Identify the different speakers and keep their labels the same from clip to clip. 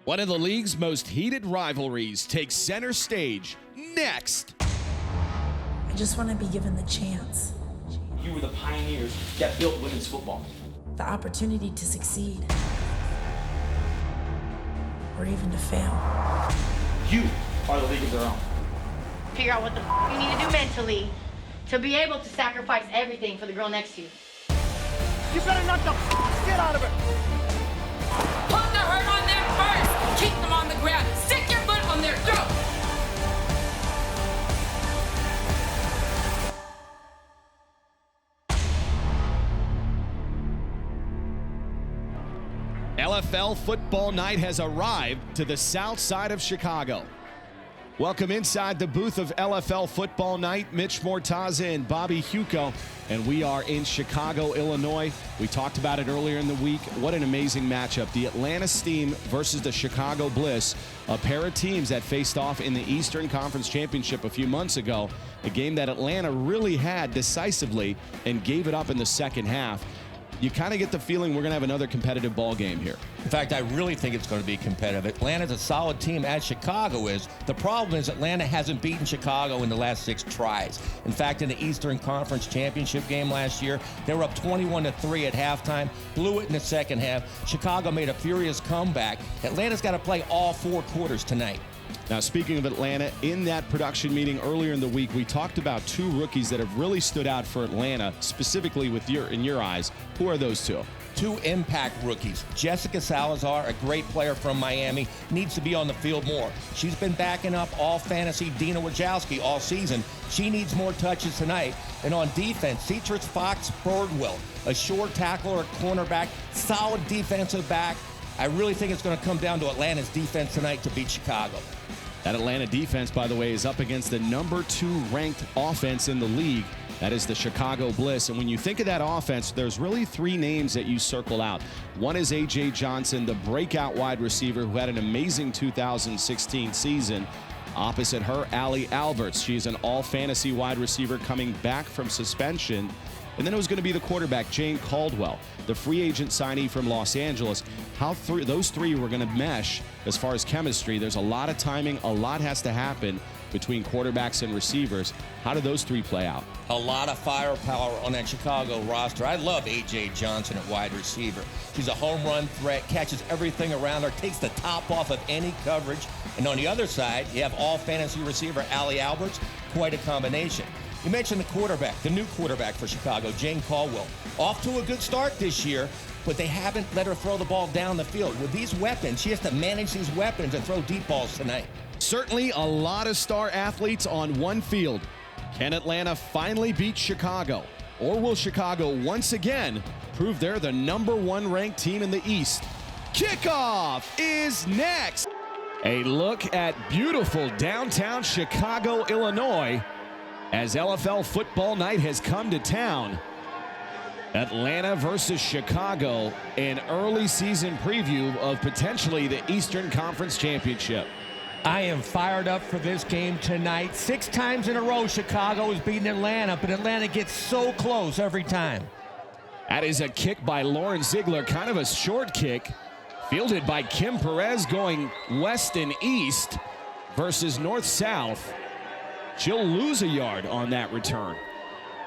Speaker 1: One of the league's most heated rivalries takes center stage next.
Speaker 2: I just want to be given the chance.
Speaker 3: You were the pioneers that built women's football.
Speaker 2: The opportunity to succeed. Or even to fail.
Speaker 3: You are the league of their own.
Speaker 4: Figure out what the you need to do mentally to be able to sacrifice everything for the girl next to you.
Speaker 5: You better knock the shit out of it.
Speaker 6: Put the hurt on them first. Keep them on the ground. Stick your foot on their throat.
Speaker 1: LFL football night has arrived to the south side of Chicago. Welcome inside the booth of LFL football night. Mitch Mortaza and Bobby Huco, and we are in Chicago, Illinois. We talked about it earlier in the week. What an amazing matchup. The Atlanta Steam versus the Chicago BLISS, a pair of teams that faced off in the Eastern Conference Championship a few months ago, a game that Atlanta really had decisively and gave it up in the second half. You kind of get the feeling we're going to have another competitive ball game here.
Speaker 7: In fact, I really think it's going to be competitive. Atlanta's a solid team, as Chicago is. The problem is Atlanta hasn't beaten Chicago in the last 6 tries. In fact, in the Eastern Conference Championship game last year, they were up 21-3 at halftime, blew it in the second half. Chicago made a furious comeback. Atlanta's got to play all 4 quarters tonight.
Speaker 1: Now, speaking of Atlanta, in that production meeting earlier in the week, we talked about 2 rookies that have really stood out for Atlanta, specifically in your eyes. Who are those 2?
Speaker 7: 2 impact rookies. Jessica Salazar, a great player from Miami, needs to be on the field more. She's been backing up all fantasy Dina Wojcicki all season. She needs more touches tonight. And on defense, Cetrus Fox Birdwell, a short tackler, a cornerback, solid defensive back. I really think it's going to come down to Atlanta's defense tonight to beat Chicago.
Speaker 1: That Atlanta defense, by the way, is up against the number 2 ranked offense in the league. That is the Chicago BLISS. And when you think of that offense, there's really 3 names that you circle out. One is A.J. Johnson, the breakout wide receiver who had an amazing 2016 season. Opposite her, Allie Alberts. She is an all-fantasy wide receiver coming back from suspension. And then it was going to be the quarterback, Jane Caldwell, the free agent signee from Los Angeles. How those 3 were going to mesh as far as chemistry. There's a lot of timing. A lot has to happen between quarterbacks and receivers. How do those 3 play out?
Speaker 7: A lot of firepower on that Chicago roster. I love A.J. Johnson at wide receiver. She's a home run threat, catches everything around her, takes the top off of any coverage. And on the other side, you have all fantasy receiver Allie Alberts. Quite a combination. You mentioned the quarterback, the new quarterback for Chicago, Jane Caldwell. Off to a good start this year, but they haven't let her throw the ball down the field. With these weapons, she has to manage these weapons and throw deep balls tonight.
Speaker 1: Certainly a lot of star athletes on one field. Can Atlanta finally beat Chicago? Or will Chicago once again prove they're the number 1 ranked team in the East? Kickoff is next. A look at beautiful downtown Chicago, Illinois, as LFL football night has come to town. Atlanta versus Chicago, an early season preview of potentially the Eastern Conference Championship.
Speaker 7: I am fired up for this game tonight. 6 times in a row, Chicago has beaten Atlanta, but Atlanta gets so close every time.
Speaker 1: That is a kick by Lauren Ziegler, kind of a short kick, fielded by Kim Perez going west and east versus north-south. She'll lose a yard on that return.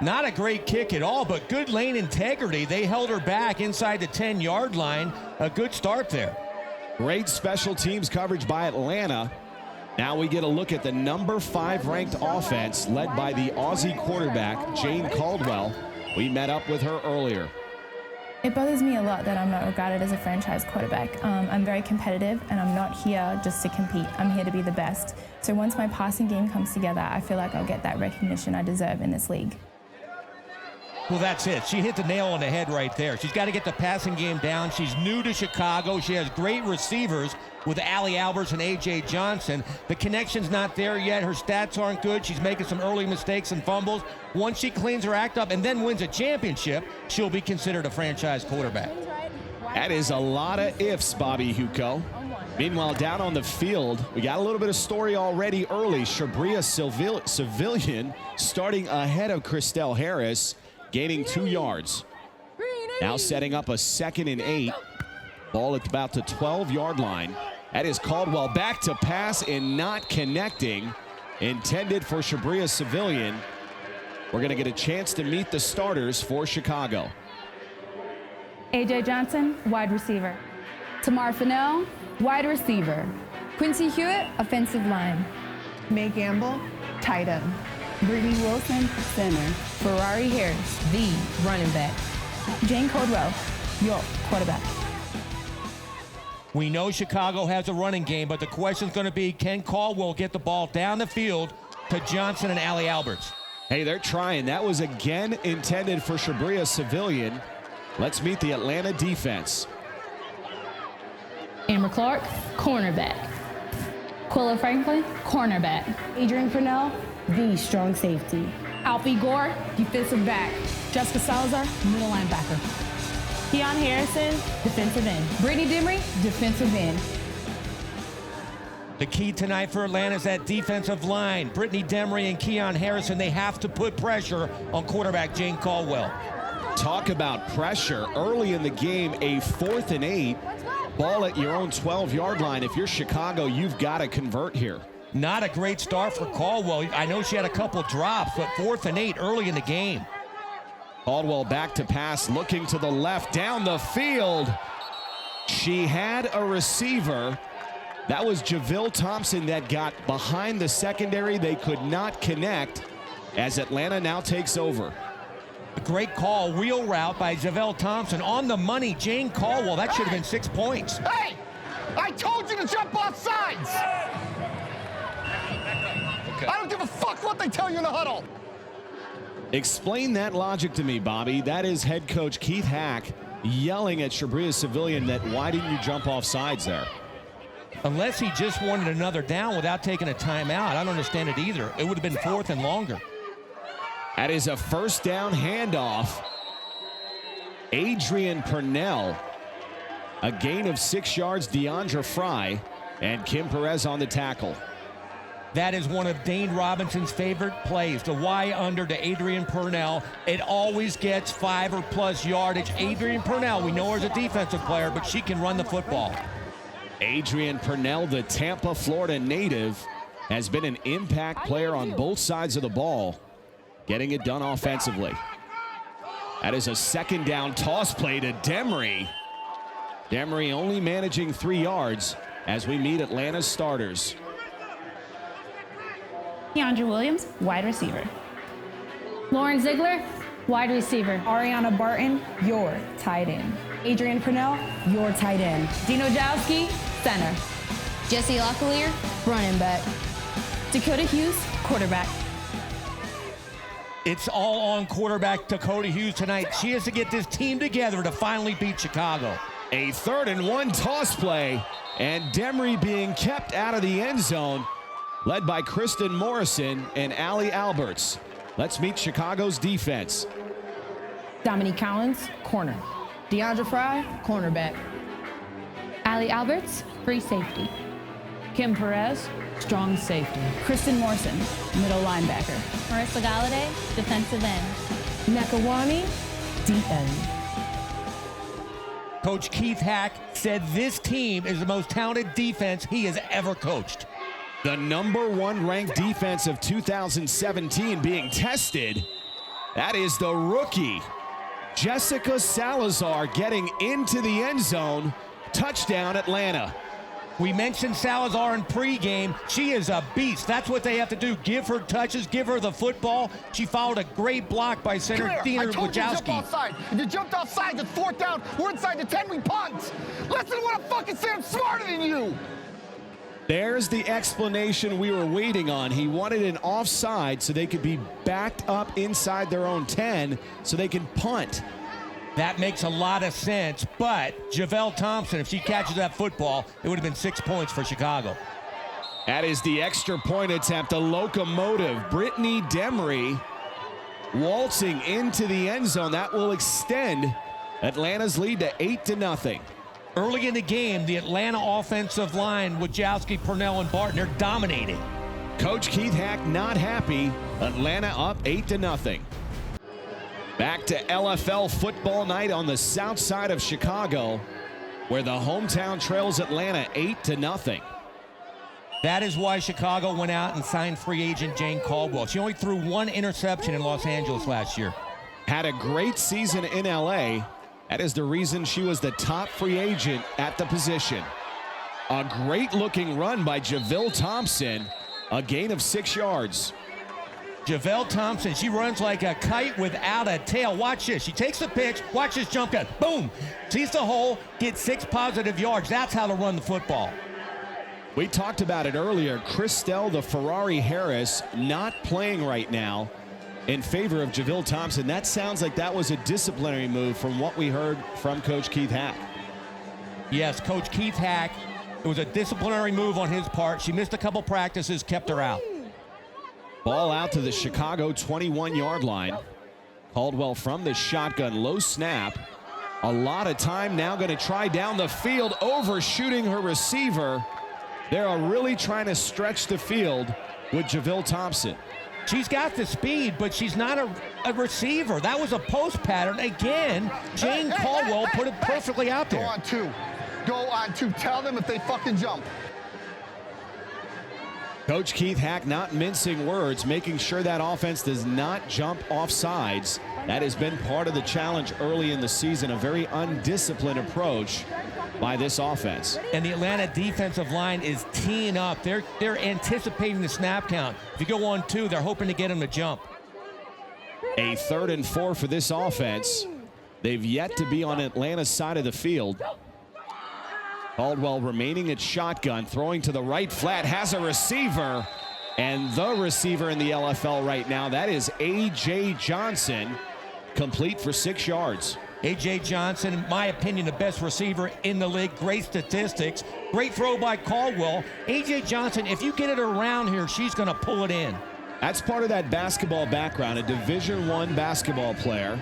Speaker 7: Not a great kick at all, but good lane integrity. They held her back inside the 10-yard line. A good start there.
Speaker 1: Great special teams coverage by Atlanta. Now we get a look at the number 5 ranked offense led by the Aussie quarterback, Jane Caldwell. We met up with her earlier.
Speaker 8: It bothers me a lot that I'm not regarded as a franchise quarterback. I'm very competitive, and I'm not here just to compete. I'm here to be the best. So once my passing game comes together, I feel like I'll get that recognition I deserve in this league.
Speaker 7: Well, that's it. She hit the nail on the head right there. She's got to get the passing game down. She's new to Chicago. She has great receivers with Allie Alberts and A.J. Johnson. The connection's not there yet. Her stats aren't good. She's making some early mistakes and fumbles. Once she cleans her act up and then wins a championship, she'll be considered a franchise quarterback.
Speaker 1: That is a lot of ifs, Bobby Huco. Meanwhile, down on the field, we got a little bit of story already early. Shabria Civilian starting ahead of Christelle Harris, gaining 2 yards. Now setting up a 2nd and 8. Ball at about the 12-yard line. That is Caldwell back to pass and not connecting. Intended for Shabria Civilian. We're going to get a chance to meet the starters for Chicago.
Speaker 8: AJ Johnson, wide receiver.
Speaker 9: Tamar Fennell, wide receiver. Quincy Hewitt, offensive line.
Speaker 10: May Gamble, tight end.
Speaker 9: Brittany Wilson, center.
Speaker 6: Ferrari Harris, the running back.
Speaker 8: Jane Caldwell, York, quarterback.
Speaker 7: We know Chicago has a running game, but the question's going to be, can Caldwell get the ball down the field to Johnson and Allie Alberts?
Speaker 1: Hey, they're trying. That was again intended for Shabria Civilian. Let's meet the Atlanta defense.
Speaker 9: Amber Clark, cornerback. Quilla Franklin, cornerback. Adrian Purnell, the strong safety. Alfie Gore, defensive back. Jessica Salazar, middle linebacker. Keon Harrison, defensive end. Brittany Demery, defensive end.
Speaker 7: The key tonight for Atlanta is that defensive line. Brittany Demery and Keon Harrison, they have to put pressure on quarterback Jane Caldwell.
Speaker 1: Talk about pressure. Early in the game, a 4th and 8. Ball at your own 12-yard line. If you're Chicago, you've got to convert here.
Speaker 7: Not a great start for Caldwell. I know she had a couple drops, but 4th and 8 early in the game.
Speaker 1: Caldwell back to pass, looking to the left, down the field. She had a receiver. That was Javille Thompson that got behind the secondary. They could not connect as Atlanta now takes over.
Speaker 7: A great call, wheel route by Javille Thompson. On the money, Jane Caldwell. That should have been 6 points.
Speaker 5: Hey! I told you to jump off sides!
Speaker 7: Okay.
Speaker 5: I don't give a fuck what they tell you in the huddle!
Speaker 1: Explain that logic to me, Bobby. That is head coach Keith Hack yelling at Shabria Civilian that why didn't you jump off sides there?
Speaker 7: Unless he just wanted another down without taking a timeout. I don't understand it either. It would have been 4th and longer.
Speaker 1: That is a first down handoff. Adrian Purnell. A gain of 6 yards, Deandra Fry, and Kim Perez on the tackle.
Speaker 7: That is one of Dane Robinson's favorite plays, the Y under to Adrian Purnell. It always gets 5 or plus yardage. Adrian Purnell, we know her as a defensive player, but she can run the football.
Speaker 1: Adrian Purnell, the Tampa, Florida native, has been an impact player on both sides of the ball, getting it done offensively. That is a 2nd down toss play to Demery. Demery only managing 3 yards as we meet Atlanta's starters.
Speaker 8: Keandra Williams, wide receiver.
Speaker 9: Lauren Ziegler, wide receiver.
Speaker 10: Ariana Barton, your tight end.
Speaker 9: Adrian Purnell, your tight end. Dino Jowski, center.
Speaker 6: Jesse Locklear, running back.
Speaker 8: Dakota Hughes, quarterback.
Speaker 7: It's all on quarterback Dakota Hughes tonight. She has to get this team together to finally beat Chicago.
Speaker 1: A 3rd and 1 toss play, and Demery being kept out of the end zone, led by Kristen Morrison and Allie Alberts. Let's meet Chicago's defense.
Speaker 9: Dominique Collins, corner. Deandra Fry, cornerback.
Speaker 8: Allie Alberts, free safety.
Speaker 9: Kim Perez, strong safety. Kristen Morrison, middle linebacker.
Speaker 8: Marissa Galladay, defensive end.
Speaker 9: Nekawani, deep end.
Speaker 7: Coach Keith Hack said this team is the most talented defense he has ever coached.
Speaker 1: The #1 ranked defense of 2017 being tested. That is the rookie, Jessica Salazar, getting into the end zone. Touchdown, Atlanta.
Speaker 7: We mentioned Salazar in pregame. She is a beast. That's what they have to do. Give her touches, give her the football. She followed a great block by center Dina
Speaker 5: I told you to jump
Speaker 7: Wojcicki.
Speaker 5: offside. If you jumped offside, it's 4th down. We're inside the 10, we punt. Listen to what I'm fucking saying. I'm smarter than you.
Speaker 1: There's the explanation we were waiting on. He wanted an offside so they could be backed up inside their own 10 so they can punt.
Speaker 7: That makes a lot of sense, but Javille Thompson, if she catches that football, it would have been 6 points for Chicago.
Speaker 1: That is the extra point attempt, a locomotive. Brittany Demery waltzing into the end zone. That will extend Atlanta's lead to 8-0.
Speaker 7: Early in the game, the Atlanta offensive line, Wojcicki, Purnell, and Barton, they're dominating.
Speaker 1: Coach Keith Hack not happy. Atlanta up 8-0. Back to LFL football night on the south side of Chicago. where the hometown trails Atlanta 8-0.
Speaker 7: That is why Chicago went out and signed free agent Jane Caldwell. She only threw 1 interception in Los Angeles last year.
Speaker 1: Had a great season in LA. That is the reason she was the top free agent at the position. A great looking run by Javille Thompson, a gain of 6 yards.
Speaker 7: Javelle Thompson, she runs like a kite without a tail. Watch this. She takes the pitch. Watch this jump cut. Boom. Sees the hole. Gets 6 positive yards. That's how to run the football.
Speaker 1: We talked about it earlier. Christelle the Ferrari Harris not playing right now in favor of Javille Thompson. That sounds like that was a disciplinary move from what we heard from Coach Keith Hack.
Speaker 7: Yes, Coach Keith Hack. It was a disciplinary move on his part. She missed a couple practices, kept her out.
Speaker 1: Ball out to the Chicago 21-yard line. Caldwell from the shotgun, low snap. A lot of time now, going to try down the field, overshooting her receiver. They're really trying to stretch the field with Javille Thompson.
Speaker 7: She's got the speed, but she's not a receiver. That was a post pattern. Again, Jane Caldwell put it perfectly out there.
Speaker 5: Go on 2. Go on 2. Tell them if they fucking jump.
Speaker 1: Coach Keith Hack not mincing words, making sure that offense does not jump off sides. That has been part of the challenge early in the season, a very undisciplined approach by this offense.
Speaker 7: And the Atlanta defensive line is teeing up. They're anticipating the snap count. If you go 1-2, they're hoping to get them to jump.
Speaker 1: A 3rd and 4 for this offense. They've yet to be on Atlanta's side of the field. Caldwell remaining at shotgun, throwing to the right flat, has a receiver, and the receiver in the LFL right now, that is A.J. Johnson, complete for 6 yards.
Speaker 7: A.J. Johnson, in my opinion, the best receiver in the league. Great statistics. Great throw by Caldwell. A.J. Johnson, if you get it around here, she's going to pull it in.
Speaker 1: That's part of that basketball background, a Division I basketball player.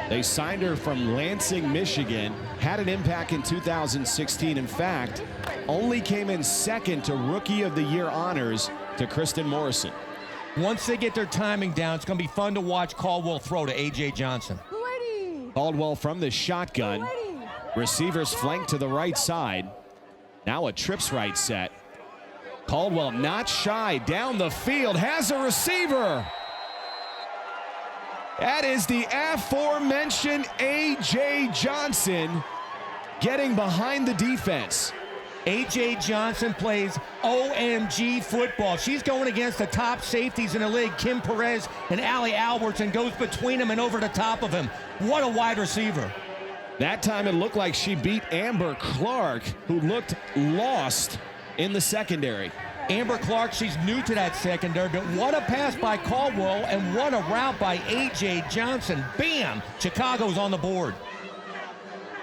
Speaker 1: They signed her from Lansing, Michigan, had an impact in 2016. In fact, only came in 2nd to Rookie of the Year honors to Kristen Morrison.
Speaker 7: Once they get their timing down, it's going to be fun to watch Caldwell throw to A.J. Johnson.
Speaker 1: Caldwell from the shotgun. Receivers flank to the right side. Now a trips right set. Caldwell not shy, down the field, has a receiver. That is the aforementioned A.J. Johnson getting behind the defense.
Speaker 7: A.J. Johnson plays OMG football. She's going against the top safeties in the league, Kim Perez and Allie Alberts, and goes between them and over the top of him. What a wide receiver.
Speaker 1: That time it looked like she beat Amber Clark, who looked lost in the secondary.
Speaker 7: Amber Clark, she's new to that secondary, but what a pass by Caldwell and what a route by A.J. Johnson. Bam! Chicago's on the board.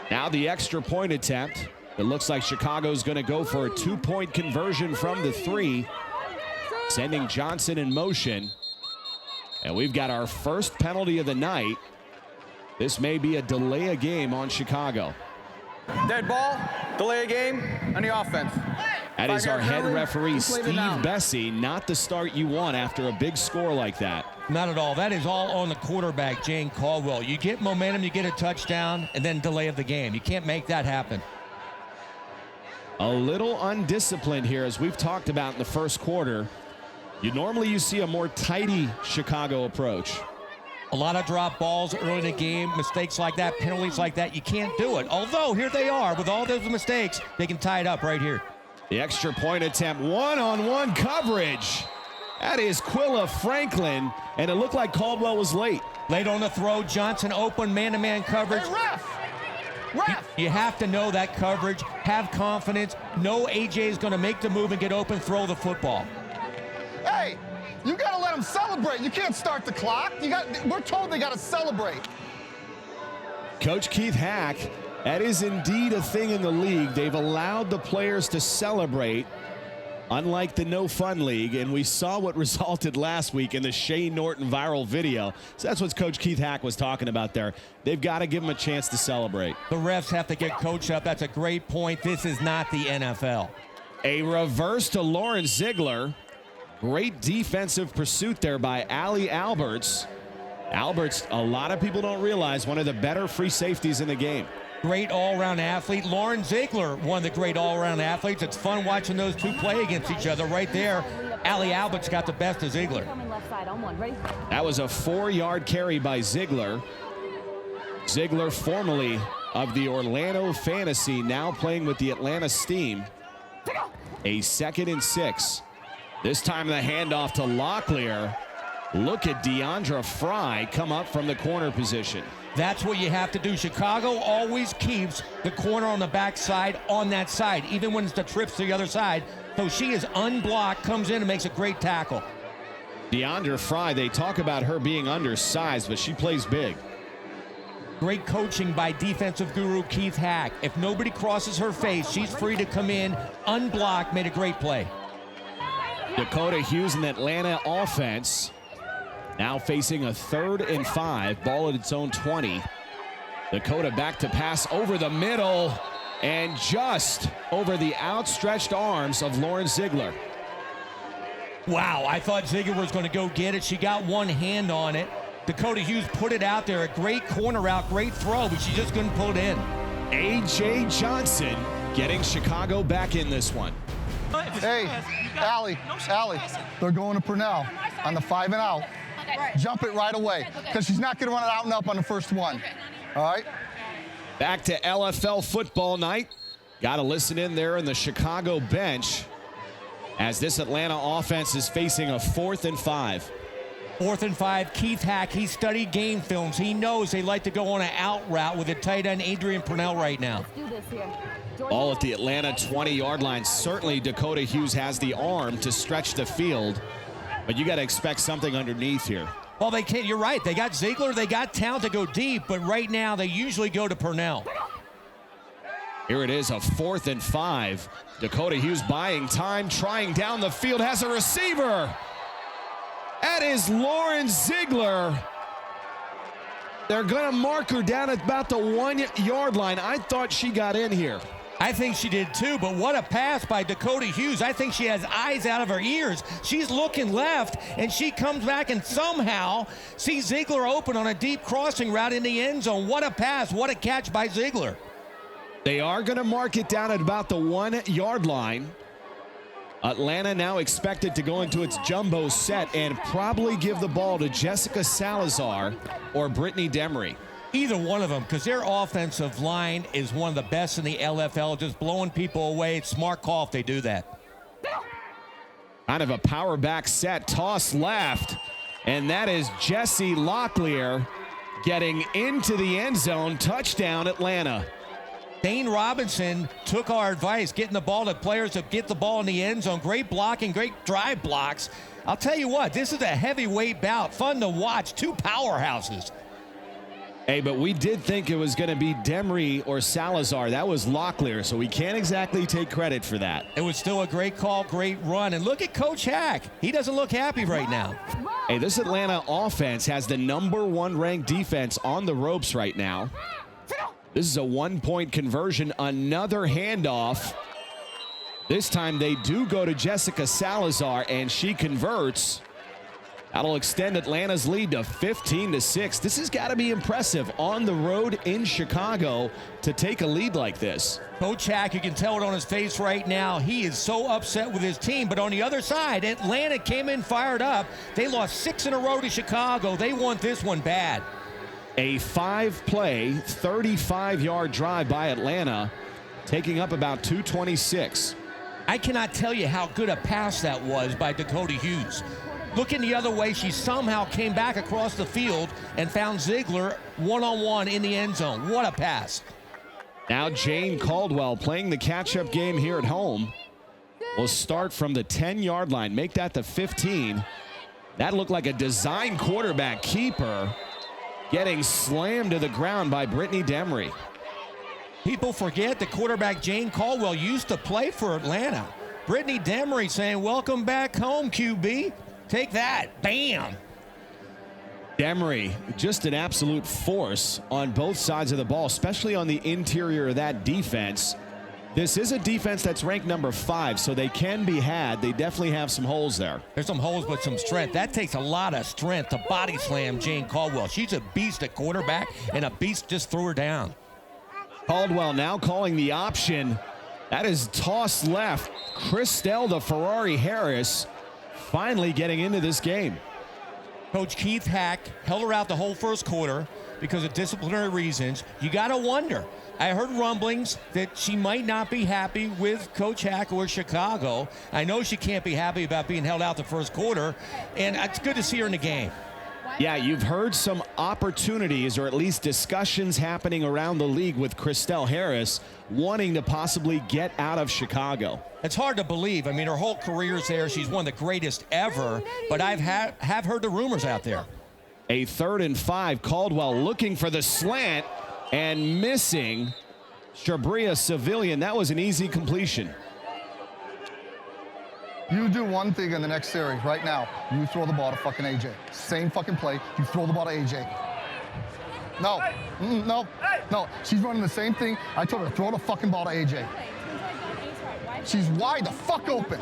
Speaker 1: Now the extra point attempt. It looks like Chicago's going to go for a 2-point conversion from the 3, sending Johnson in motion. And we've got our first penalty of the night. This may be a delay a game on Chicago.
Speaker 11: Dead ball, delay a game, on the offense.
Speaker 1: That is our head referee, Steve Bessie. Not the start you want after a big score like that.
Speaker 7: Not at all. That is all on the quarterback, Jane Caldwell. You get momentum, you get a touchdown, and then delay of the game. You can't make that happen.
Speaker 1: A little undisciplined here, as we've talked about in the first quarter. You see a more tidy Chicago approach.
Speaker 7: A lot of drop balls early in the game, mistakes like that, penalties like that. You can't do it. Although, here they are. With all those mistakes, they can tie it up right here.
Speaker 1: The extra point attempt, one-on-one coverage. That is Quilla Franklin, and it looked like Caldwell was late.
Speaker 7: Late on the throw, Johnson open, man-to-man coverage.
Speaker 5: Hey, ref! Ref!
Speaker 7: You have to know that coverage, have confidence, know AJ is going to make the move and get open, throw the football.
Speaker 5: Hey, you got to let them celebrate. You can't start the clock. We're told they got to celebrate.
Speaker 1: Coach Keith Hack, that is indeed a thing in the league. They've allowed the players to celebrate, unlike the No Fun League, and we saw what resulted last week in the Shane Norton viral video. So that's what Coach Keith Hack was talking about there. They've got to give them a chance to celebrate.
Speaker 7: The refs have to get coached up. That's a great point. This is not the NFL.
Speaker 1: A reverse to Lauren Ziegler. Great defensive pursuit there by Allie Alberts. Alberts, a lot of people don't realize, one of the better free safeties in the game.
Speaker 7: Great all-around athlete. Lauren Ziegler, one of the great all-around athletes. It's fun watching those two play against each other right there. Allie Albert's got the best of Ziegler.
Speaker 1: That was a 4-yard carry by Ziegler. Ziegler, formerly of the Orlando Fantasy, now playing with the Atlanta Steam. A 2nd and 6. This time the handoff to Locklear. Look at Deandra Fry come up from the corner position.
Speaker 7: That's what you have to do. Chicago always keeps the corner on the backside on that side, even when it's the trips to the other side. So she is unblocked, comes in and makes a great tackle.
Speaker 1: Deandra Fry, they talk about her being undersized, but she plays big.
Speaker 7: Great coaching by defensive guru Keith Hack. If nobody crosses her face, she's free to come in, unblocked, made a great play.
Speaker 1: Dakota Hughes and Atlanta offense now facing a 3rd and 5, ball at its own 20. Dakota back to pass over the middle and just over the outstretched arms of Lauren Ziegler.
Speaker 7: Wow, I thought Ziegler was going to go get it. She got one hand on it. Dakota Hughes put it out there. A great corner route, great throw, but she just couldn't pull it in.
Speaker 1: A.J. Johnson getting Chicago back in this one.
Speaker 5: Hey, Allie, they're going to Purnell on the 5 and out. Jump it right away, because she's not going to run it out and up on the first one. All right?
Speaker 1: Back to LFL football night. Got to listen in there in the Chicago bench as this Atlanta offense is facing a 4th and 5.
Speaker 7: 4th and 5, Keith Hack, he studied game films. He knows they like to go on an out route with a tight end, Adrian Purnell, right now.
Speaker 1: All at the Atlanta 20-yard line. Certainly Dakota Hughes has the arm to stretch the field, but you got to expect something underneath here.
Speaker 7: Well, they can't. You're right. They got Ziegler. They got talent to go deep, but right now they usually go to Purnell.
Speaker 1: Here it is, a 4th and 5. Dakota Hughes buying time, trying down the field, has a receiver. That is Lauren Ziegler. They're going to mark her down at about the 1-yard line. I thought she got in here.
Speaker 7: I think she did too, but what a pass by Dakota Hughes. I think she has eyes out of her ears. She's looking left, and she comes back and somehow sees Ziegler open on a deep crossing route in the end zone. What a pass, what a catch by Ziegler.
Speaker 1: They are going to mark it down at about the 1-yard line. Atlanta now expected to go into its jumbo set and probably give the ball to Jessica Salazar or Brittany Demery.
Speaker 7: Either one of them, because their offensive line is one of the best in the LFL, just blowing people away. It's smart call if they do that.
Speaker 1: Kind of a power back set, toss left, and that is Jessie Locklear getting into the end zone. Touchdown, Atlanta.
Speaker 7: Dane Robinson took our advice, getting the ball to players to get the ball in the end zone. Great blocking, great drive blocks. I'll tell you what, this is a heavyweight bout. Fun to watch. Two powerhouses.
Speaker 1: Hey, but we did think it was going to be Demery or Salazar. That was Locklear, so we can't exactly take credit for that.
Speaker 7: It was still a great call, great run. And look at Coach Hack. He doesn't look happy right now.
Speaker 1: Hey, this Atlanta offense has the #1 ranked defense on the ropes right now. This is a 1-point conversion, another handoff. This time they do go to Jessica Salazar, and she converts. That'll extend Atlanta's lead to 15-6. This has got to be impressive on the road in Chicago to take a lead like this.
Speaker 7: Coach Hack, you can tell it on his face right now. He is so upset with his team. But on the other side, Atlanta came in fired up. They lost 6 in a row to Chicago. They want this one bad.
Speaker 1: A 5-play, 35-yard drive by Atlanta, taking up about 226.
Speaker 7: I cannot tell you how good a pass that was by Dakota Hughes. Looking the other way, she somehow came back across the field and found Ziegler one-on-one in the end zone. What a pass.
Speaker 1: Now Jane Caldwell playing the catch-up game here at home. Will start from the 10-yard line, make that the 15. That looked like a design quarterback keeper getting slammed to the ground by Brittany Demery.
Speaker 7: People forget the quarterback Jane Caldwell used to play for Atlanta. Brittany Demery saying, welcome back home, QB. Take that. Bam.
Speaker 1: Demery, just an absolute force on both sides of the ball, especially on the interior of that defense. This is a defense that's ranked #5, so they can be had. They definitely have some holes there.
Speaker 7: There's some holes, but some strength. That takes a lot of strength to body slam Jane Caldwell. She's a beast at quarterback, and a beast just threw her down.
Speaker 1: Caldwell now calling the option. That is tossed left. Christelle the Ferrari Harris finally getting into this game.
Speaker 7: Coach Keith Hack held her out the whole first quarter because of disciplinary reasons. You got to wonder. I heard rumblings that she might not be happy with Coach Hack or Chicago. I know she can't be happy about being held out the first quarter, and it's good to see her in the game.
Speaker 1: Yeah, you've heard some opportunities or at least discussions happening around the league with Christelle Harris wanting to possibly get out of Chicago.
Speaker 7: It's hard to believe. I mean, her whole career's there. She's one of the greatest ever, but have heard the rumors out there.
Speaker 1: A 3rd and 5. Caldwell looking for the slant and missing. Shabria Civilian, that was an easy completion.
Speaker 5: You do one thing in the next series right now. You throw the ball to fucking AJ. Same fucking play. You throw the ball to AJ. No. No. She's running the same thing. I told her to throw the fucking ball to AJ. She's wide the fuck open.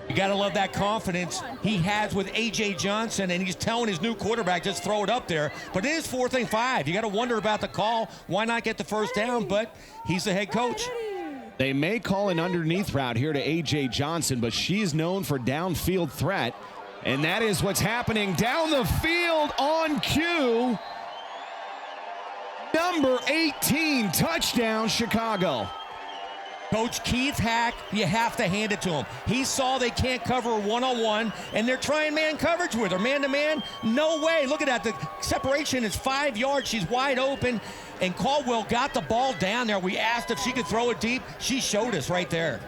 Speaker 7: You got to love that confidence he has with A.J. Johnson, and he's telling his new quarterback, just throw it up there. But it is 4th and 5. You got to wonder about the call. Why not get the first down? But he's the head coach.
Speaker 1: They may call an underneath route here to A.J. Johnson, but she's known for downfield threat. And that is what's happening down the field on cue. Number 18, touchdown, Chicago.
Speaker 7: Coach Keith Hack, you have to hand it to him. He saw they can't cover a one-on-one, and they're trying man coverage with her. Man-to-man, no way. Look at that. The separation is 5 yards. She's wide open, and Caldwell got the ball down there. We asked if she could throw it deep. She showed us right there.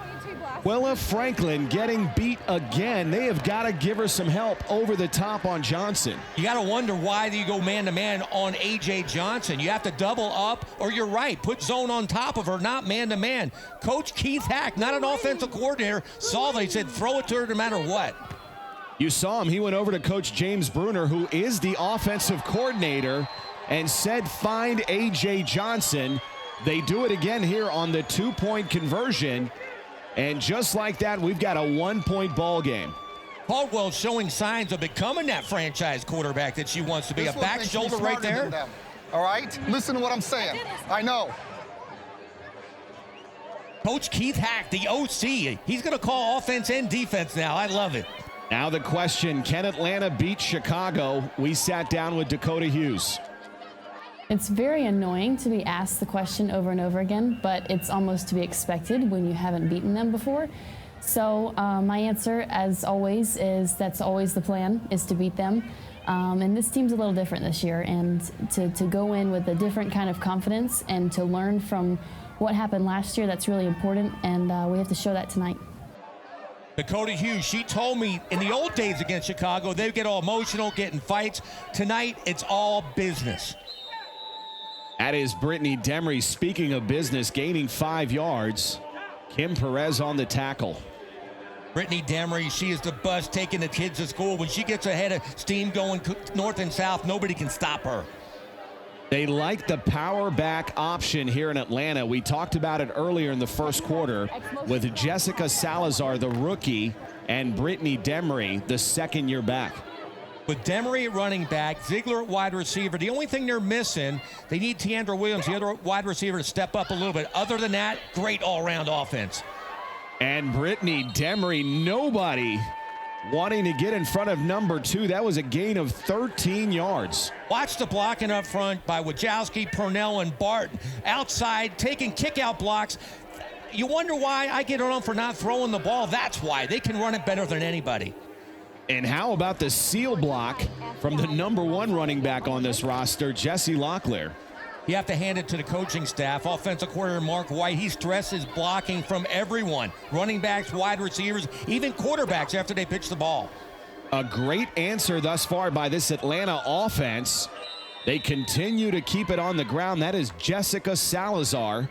Speaker 1: Willa Franklin getting beat again. They have got to give her some help over the top on Johnson.
Speaker 7: You got to wonder why you go man-to-man on A.J. Johnson. You have to double up, or you're right, put zone on top of her, not man-to-man. Coach Keith Hack, not an offensive coordinator, saw that. He said throw it to her no matter what.
Speaker 1: You saw him. He went over to Coach James Bruner, who is the offensive coordinator, and said find A.J. Johnson. They do it again here on the 2-point conversion. And just like that, we've got a 1-point ball game.
Speaker 7: Caldwell showing signs of becoming that franchise quarterback that she wants to be. A back shoulder right there.
Speaker 5: All right? Listen to what I'm saying. I know.
Speaker 7: Coach Keith Hack, the OC, he's going to call offense and defense now. I love it.
Speaker 1: Now the question, can Atlanta beat Chicago? We sat down with Dakota Hughes.
Speaker 9: It's very annoying to be asked the question over and over again, but it's almost to be expected when you haven't beaten them before. So my answer, as always, is that's always the plan, is to beat them. And this team's a little different this year, and to go in with a different kind of confidence and to learn from what happened last year, that's really important, and we have to show that tonight.
Speaker 7: Dakota Hughes, she told me in the old days against Chicago, they would get all emotional, get in fights. Tonight, it's all business.
Speaker 1: That is Brittany Demery, speaking of business, gaining 5 yards. Kim Perez on the tackle.
Speaker 7: Brittany Demery, she is the bus taking the kids to school. When she gets ahead of steam going north and south, nobody can stop her.
Speaker 1: They like the power back option here in Atlanta. We talked about it earlier in the first quarter with Jessica Salazar, the rookie, and Brittany Demery, the second-year back.
Speaker 7: With Demery at running back, Ziegler at wide receiver, the only thing they're missing, they need Tiandra Williams, the other wide receiver, to step up a little bit. Other than that, great all-around offense.
Speaker 1: And Brittany Demery, nobody wanting to get in front of number 2. That was a gain of 13 yards.
Speaker 7: Watch the blocking up front by Wojciechowski, Purnell, and Barton. Outside, taking kick-out blocks. You wonder why I get on them for not throwing the ball. That's why. They can run it better than anybody.
Speaker 1: And how about the seal block from the number 1 running back on this roster, Jesse Locklear?
Speaker 7: You have to hand it to the coaching staff. Offensive coordinator Mark White, he stresses blocking from everyone. Running backs, wide receivers, even quarterbacks after they pitch the ball.
Speaker 1: A great answer thus far by this Atlanta offense. They continue to keep it on the ground. That is Jessica Salazar,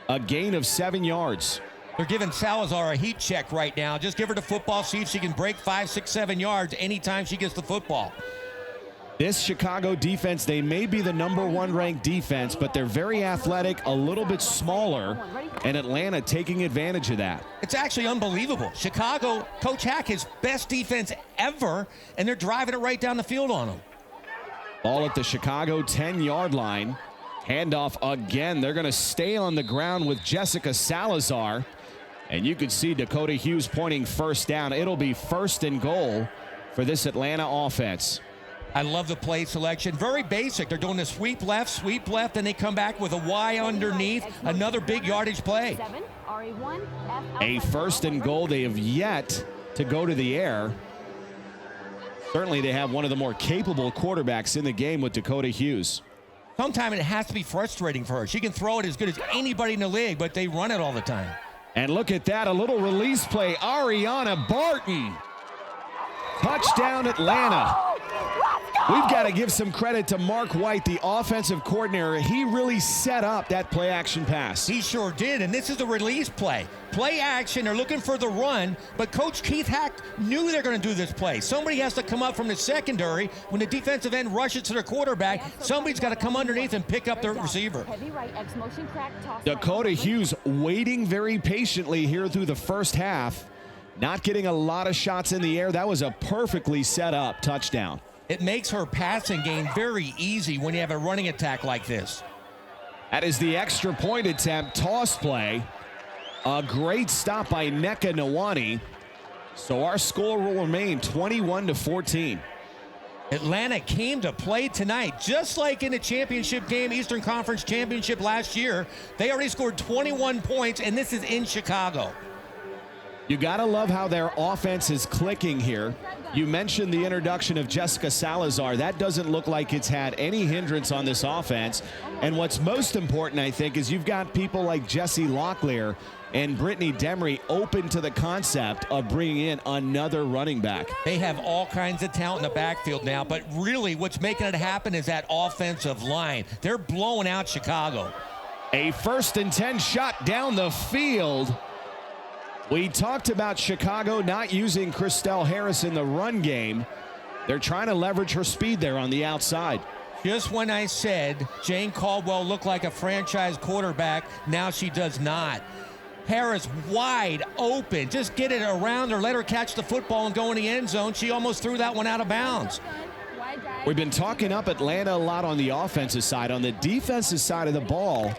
Speaker 1: a gain of 7 yards.
Speaker 7: They're giving Salazar a heat check right now. Just give her the football, see if she can break 5, 6, 7 yards anytime she gets the football.
Speaker 1: This Chicago defense, they may be the number 1 ranked defense, but they're very athletic, a little bit smaller, and Atlanta taking advantage of that.
Speaker 7: It's actually unbelievable. Chicago, Coach Hack, his best defense ever, and they're driving it right down the field on them.
Speaker 1: Ball at the Chicago 10-yard line. Handoff again. They're going to stay on the ground with Jessica Salazar. And you could see Dakota Hughes pointing first down. It'll be 1st and goal for this Atlanta offense.
Speaker 7: I love the play selection. Very basic. They're doing a sweep left, and they come back with a Y underneath. Another big yardage play.
Speaker 1: A 1st and goal. They have yet to go to the air. Certainly they have one of the more capable quarterbacks in the game with Dakota Hughes.
Speaker 7: Sometimes it has to be frustrating for her. She can throw it as good as anybody in the league, but they run it all the time.
Speaker 1: And look at that, a little release play. Ariana Barton. Touchdown Atlanta. We've got to give some credit to Mark White, the offensive coordinator. He really set up that play action pass.
Speaker 7: He sure did, and this is the release play. Play action, they're looking for the run, but Coach Keith Hack knew they're going to do this play. Somebody has to come up from the secondary. When the defensive end rushes to the quarterback, somebody's got to come underneath and pick up the receiver.
Speaker 1: Dakota Hughes waiting very patiently here through the first half. Not getting a lot of shots in the air. That was a perfectly set up touchdown.
Speaker 7: It makes her passing game very easy when you have a running attack like this.
Speaker 1: That is the extra point attempt, toss play. A great stop by Nneka Nwani. So our score will remain 21-14.
Speaker 7: Atlanta came to play tonight, just like in the championship game, Eastern Conference Championship last year. They already scored 21 points, and this is in Chicago.
Speaker 1: You got to love how their offense is clicking here. You mentioned the introduction of Jessica Salazar. That doesn't look like it's had any hindrance on this offense. And what's most important, I think, is you've got people like Jessie Locklear and Brittany Demery open to the concept of bringing in another running back.
Speaker 7: They have all kinds of talent in the backfield now, but really what's making it happen is that offensive line. They're blowing out Chicago.
Speaker 1: A 1st and 10 shot down the field. We talked about Chicago not using Christelle Harris in the run game. They're trying to leverage her speed there on the outside.
Speaker 7: Just when I said Jane Caldwell looked like a franchise quarterback, now she does not. Harris wide open. Just get it around her, let her catch the football and go in the end zone. She almost threw that one out of bounds.
Speaker 1: We've been talking up Atlanta a lot on the offensive side. On the defensive side of the ball,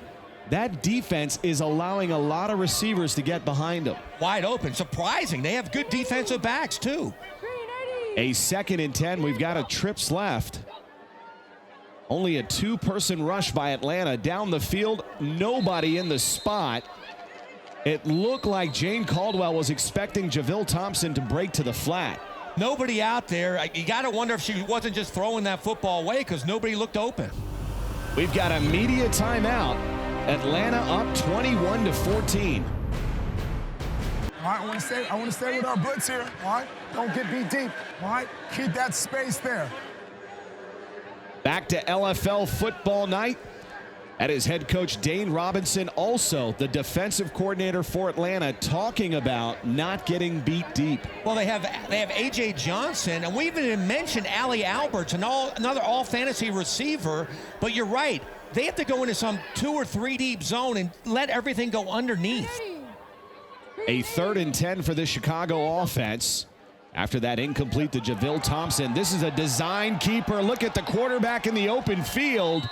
Speaker 1: that defense is allowing a lot of receivers to get behind them.
Speaker 7: Wide open. Surprising. They have good defensive backs, too.
Speaker 1: A 2nd and 10. We've got a trips left. Only a 2-person rush by Atlanta. Down the field, nobody in the spot. It looked like Jane Caldwell was expecting Javille Thompson to break to the flat.
Speaker 7: Nobody out there. You got to wonder if she wasn't just throwing that football away because nobody looked open.
Speaker 1: We've got a media timeout. Atlanta up 21-14.
Speaker 12: All right, I want to stay with our blitz here. All right, don't get beat deep. All right, keep that space there.
Speaker 1: Back to LFL football night. That is head coach Dane Robinson, also the defensive coordinator for Atlanta, talking about not getting beat deep.
Speaker 7: Well, they have A.J. Johnson, and we even mentioned Allie Alberts, another all-fantasy receiver. But you're right. They have to go into some 2 or 3 deep zone and let everything go underneath.
Speaker 1: A 3rd and 10 for the Chicago offense. After that incomplete to Javille Thompson. This is a design keeper. Look at the quarterback in the open field.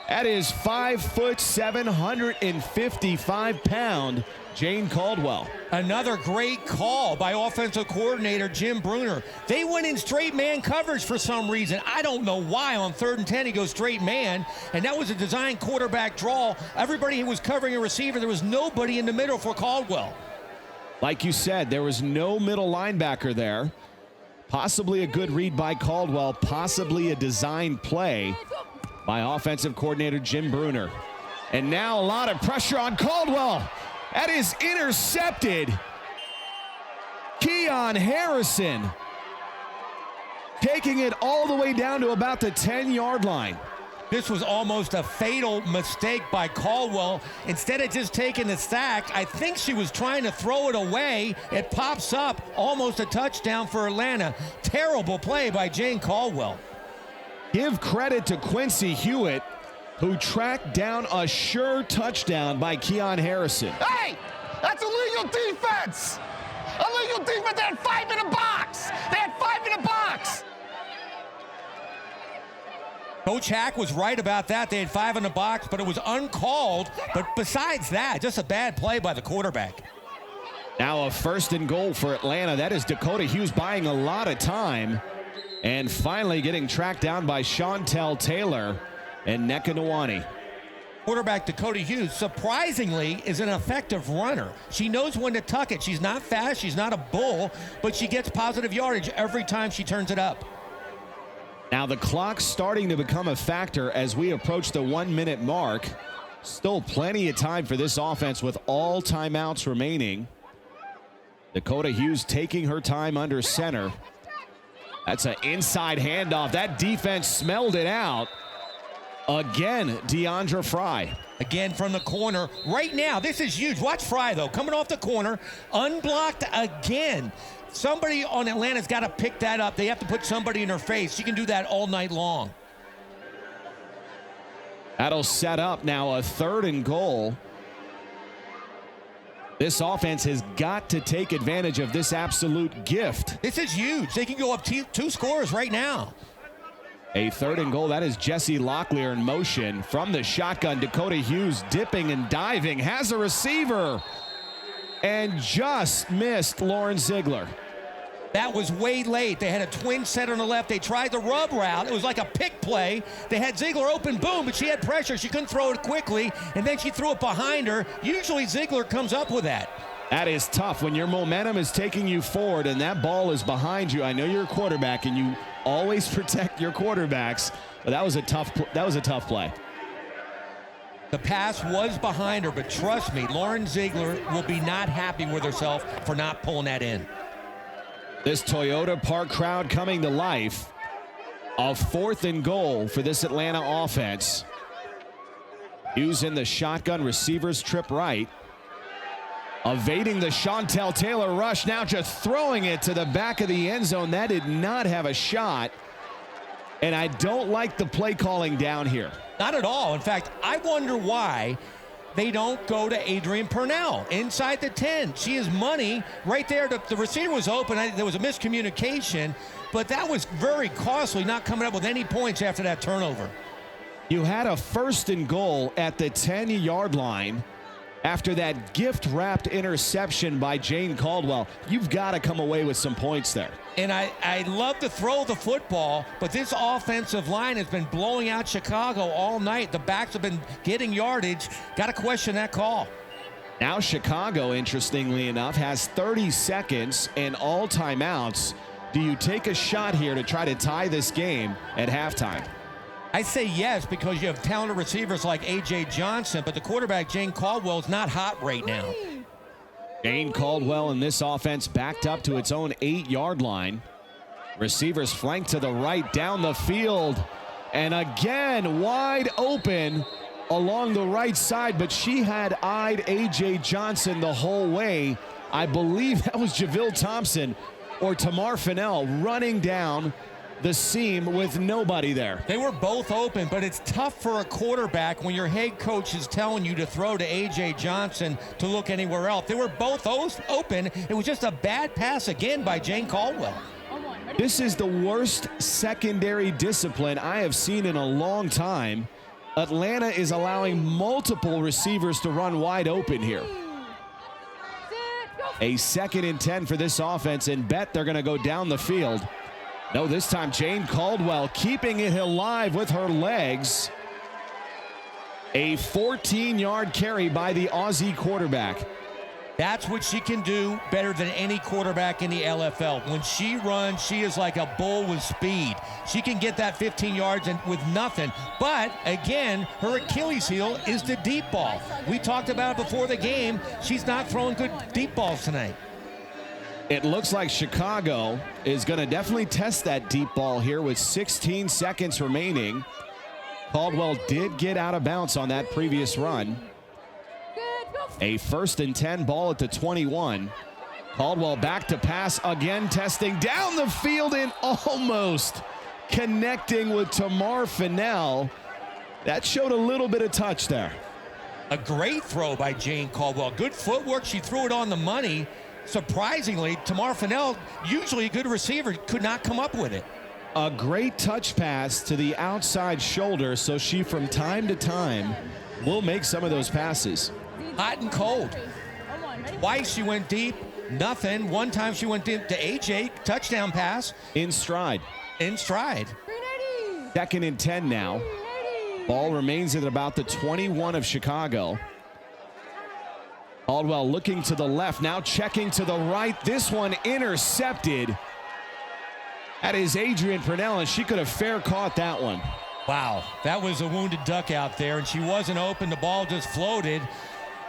Speaker 1: That is 5'7", 755-pound Jane Caldwell.
Speaker 7: Another great call by offensive coordinator Jim Bruner. They went in straight man coverage for some reason. I don't know why. On 3rd and 10, he goes straight man, and that was a design quarterback draw. Everybody who was covering a receiver, there was nobody in the middle for Caldwell.
Speaker 1: Like you said, there was no middle linebacker there. Possibly a good read by Caldwell, possibly a design play by offensive coordinator Jim Bruner. And now a lot of pressure on Caldwell. That is intercepted. Keon Harrison taking it all the way down to about the 10-yard line.
Speaker 7: This was almost a fatal mistake by Caldwell. Instead of just taking the sack, I think she was trying to throw it away. It pops up, almost a touchdown for Atlanta. Terrible play by Jane Caldwell.
Speaker 1: Give credit to Quincy Hewitt, who tracked down a sure touchdown by Keon Harrison.
Speaker 12: Hey, that's illegal defense. Illegal defense. They had 5 in a box. They had 5 in a box.
Speaker 7: Coach Hack was right about that. They had 5 in the box, but it was uncalled. But besides that, just a bad play by the quarterback.
Speaker 1: Now a 1st and goal for Atlanta. That is Dakota Hughes buying a lot of time and finally getting tracked down by Chantel Taylor and Nneka Nwani.
Speaker 7: Quarterback Dakota Hughes, surprisingly, is an effective runner. She knows when to tuck it. She's not fast, she's not a bull, but she gets positive yardage every time she turns it up.
Speaker 1: Now the clock's starting to become a factor as we approach the 1-minute mark. Still plenty of time for this offense with all timeouts remaining. Dakota Hughes taking her time under center. That's an inside handoff. That defense smelled it out. Again, Deandra Fry.
Speaker 7: Again from the corner. Right now, this is huge. Watch Fry, though, coming off the corner. Unblocked again. Somebody on Atlanta's got to pick that up. They have to put somebody in her face. She can do that all night long.
Speaker 1: That'll set up now a 3rd and goal. This offense has got to take advantage of this absolute gift.
Speaker 7: This is huge. They can go up 2 scores right now.
Speaker 1: A 3rd and goal. That is Jesse Locklear in motion from the shotgun. Dakota Hughes dipping and diving. Has a receiver. And just missed Lauren Ziegler.
Speaker 7: That was way late. They had a twin set on the left. They tried the rub route. It was like a pick play. They had Ziegler open, boom, but she had pressure. She couldn't throw it quickly, and then she threw it behind her. Usually Ziegler comes up with that.
Speaker 1: That is tough when your momentum is taking you forward and that ball is behind you. I know you're a quarterback and you always protect your quarterbacks, but that was a tough play.
Speaker 7: The pass was behind her, but trust me, Lauren Ziegler will be not happy with herself for not pulling that in.
Speaker 1: This Toyota Park crowd coming to life. A 4th and goal for this Atlanta offense. Hughes in the shotgun, receivers trip right. Evading the Chantel Taylor rush, now just throwing it to the back of the end zone. That did not have a shot. And I don't like the play calling down here.
Speaker 7: Not at all. In fact, I wonder why they don't go to Adrian Purnell inside the 10. She is money right there. The receiver was open. There was a miscommunication, but that was very costly, not coming up with any points after that turnover.
Speaker 1: You had a 1st and goal at the 10-yard line after that gift-wrapped interception by Jane Caldwell. You've got to come away with some points there.
Speaker 7: And I love to throw the football, but this offensive line has been blowing out Chicago all night. The backs have been getting yardage. Got to question that call.
Speaker 1: Now Chicago, interestingly enough, has 30 seconds and all timeouts. Do you take a shot here to try to tie this game at halftime?
Speaker 7: I say yes, because you have talented receivers like A.J. Johnson, but the quarterback, Jane Caldwell, is not hot right now.
Speaker 1: Jane Caldwell in this offense backed up to its own 8-yard line. Receivers flanked to the right down the field. And again, wide open along the right side, but she had eyed A.J. Johnson the whole way. I believe that was Javille Thompson or Tamar Fennell running down the seam with nobody there.
Speaker 7: They were both open, but it's tough for a quarterback when your head coach is telling you to throw to A.J. Johnson to look anywhere else. They were both open. It was just a bad pass again by Jane Caldwell.
Speaker 1: This is the worst secondary discipline I have seen in a long time. Atlanta is allowing multiple receivers to run wide open here. A 2nd and 10 for this offense, and bet they're going to go down the field. No, this time Jane Caldwell keeping it alive with her legs. A 14-yard carry by the Aussie quarterback.
Speaker 7: That's what she can do better than any quarterback in the LFL. When she runs, she is like a bull with speed. She can get that 15 yards and with nothing. But, again, her Achilles heel is the deep ball. We talked about it before the game. She's not throwing good deep balls tonight.
Speaker 1: It looks like Chicago is going to definitely test that deep ball here with 16 seconds remaining. Caldwell did get out of bounds on that previous run. A 1st and 10 ball at the 21. Caldwell back to pass again, testing down the field and almost connecting with Tamar Fennell. That showed a little bit of touch there.
Speaker 7: A great throw by Jane Caldwell. Good footwork. She threw it on the money. Surprisingly, Tamar Fennell, usually a good receiver, could not come up with it.
Speaker 1: A great touch pass to the outside shoulder, so she from time to time will make some of those passes.
Speaker 7: Hot and cold. Twice she went deep, nothing. One time she went deep to AJ, touchdown pass.
Speaker 1: In stride.
Speaker 7: In stride.
Speaker 1: 2nd and 10 now. Ball remains at about the 21 of Chicago. Caldwell looking to the left, now checking to the right. This one intercepted. That is Adrian Purnell, and she could have fair caught that one.
Speaker 7: Wow, that was a wounded duck out there, and she wasn't open. The ball just floated.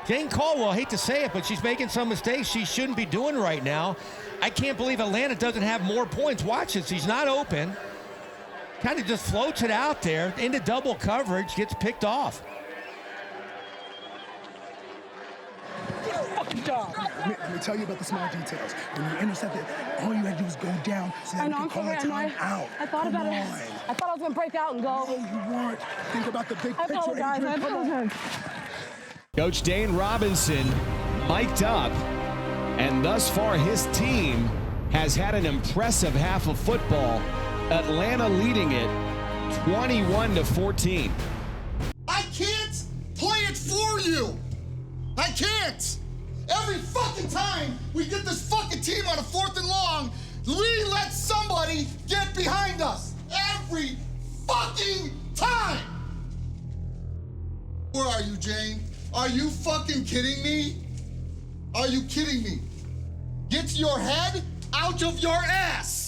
Speaker 7: Jane Caldwell, I hate to say it, but she's making some mistakes she shouldn't be doing right now. I can't believe Atlanta doesn't have more points. Watch it, she's not open. Kind of just floats it out there into double coverage, gets picked off.
Speaker 12: Let me tell you about the small details. When you intercepted, all you had to do was go down so that you could call a timeout.
Speaker 9: I thought about it. I thought I was going to break out and go.
Speaker 12: No, you weren't. Think about the big picture.
Speaker 9: I apologize.
Speaker 1: Coach Dane Robinson mic'd up, and thus far his team has had an impressive half of football. Atlanta leading it 21-14.
Speaker 13: I can't play it for you. I can't. Every fucking time we get this fucking team on a 4th and long, we let somebody get behind us. Every fucking time. Where are you, Jane? Are you fucking kidding me? Are you kidding me? Get your head out of your ass.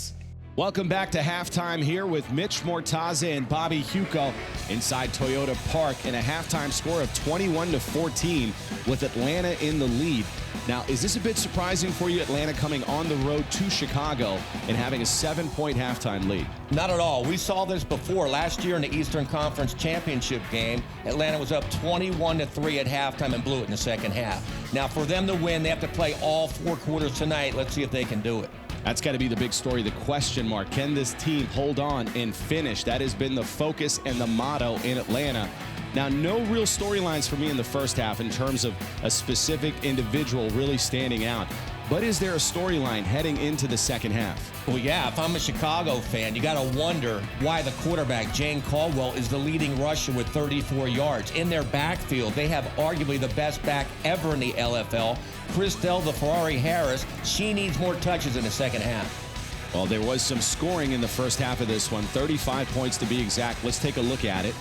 Speaker 1: Welcome back to halftime here with Mitch Mortaza and Bobby Huco inside Toyota Park in a halftime score of 21-14 with Atlanta in the lead. Now, is this a bit surprising for you, Atlanta coming on the road to Chicago and having a 7-point halftime lead?
Speaker 7: Not at all. We saw this before. Last year in the Eastern Conference Championship game, Atlanta was up 21-3 at halftime and blew it in the second half. Now, for them to win, they have to play all 4 quarters tonight. Let's see if they can do it.
Speaker 1: That's got to be the big story, the question mark. Can this team hold on and finish? That has been the focus and the motto in Atlanta. Now, no real storylines for me in the first half in terms of a specific individual really standing out. But is there a storyline heading into the second half?
Speaker 7: Well, yeah, if I'm a Chicago fan, you got to wonder why the quarterback, Jane Caldwell, is the leading rusher with 34 yards. In their backfield, they have arguably the best back ever in the LFL, Christelle the Ferrari Harris. She needs more touches in the second half.
Speaker 1: Well, there was some scoring in the first half of this one, 35 points to be exact. Let's take a look at it.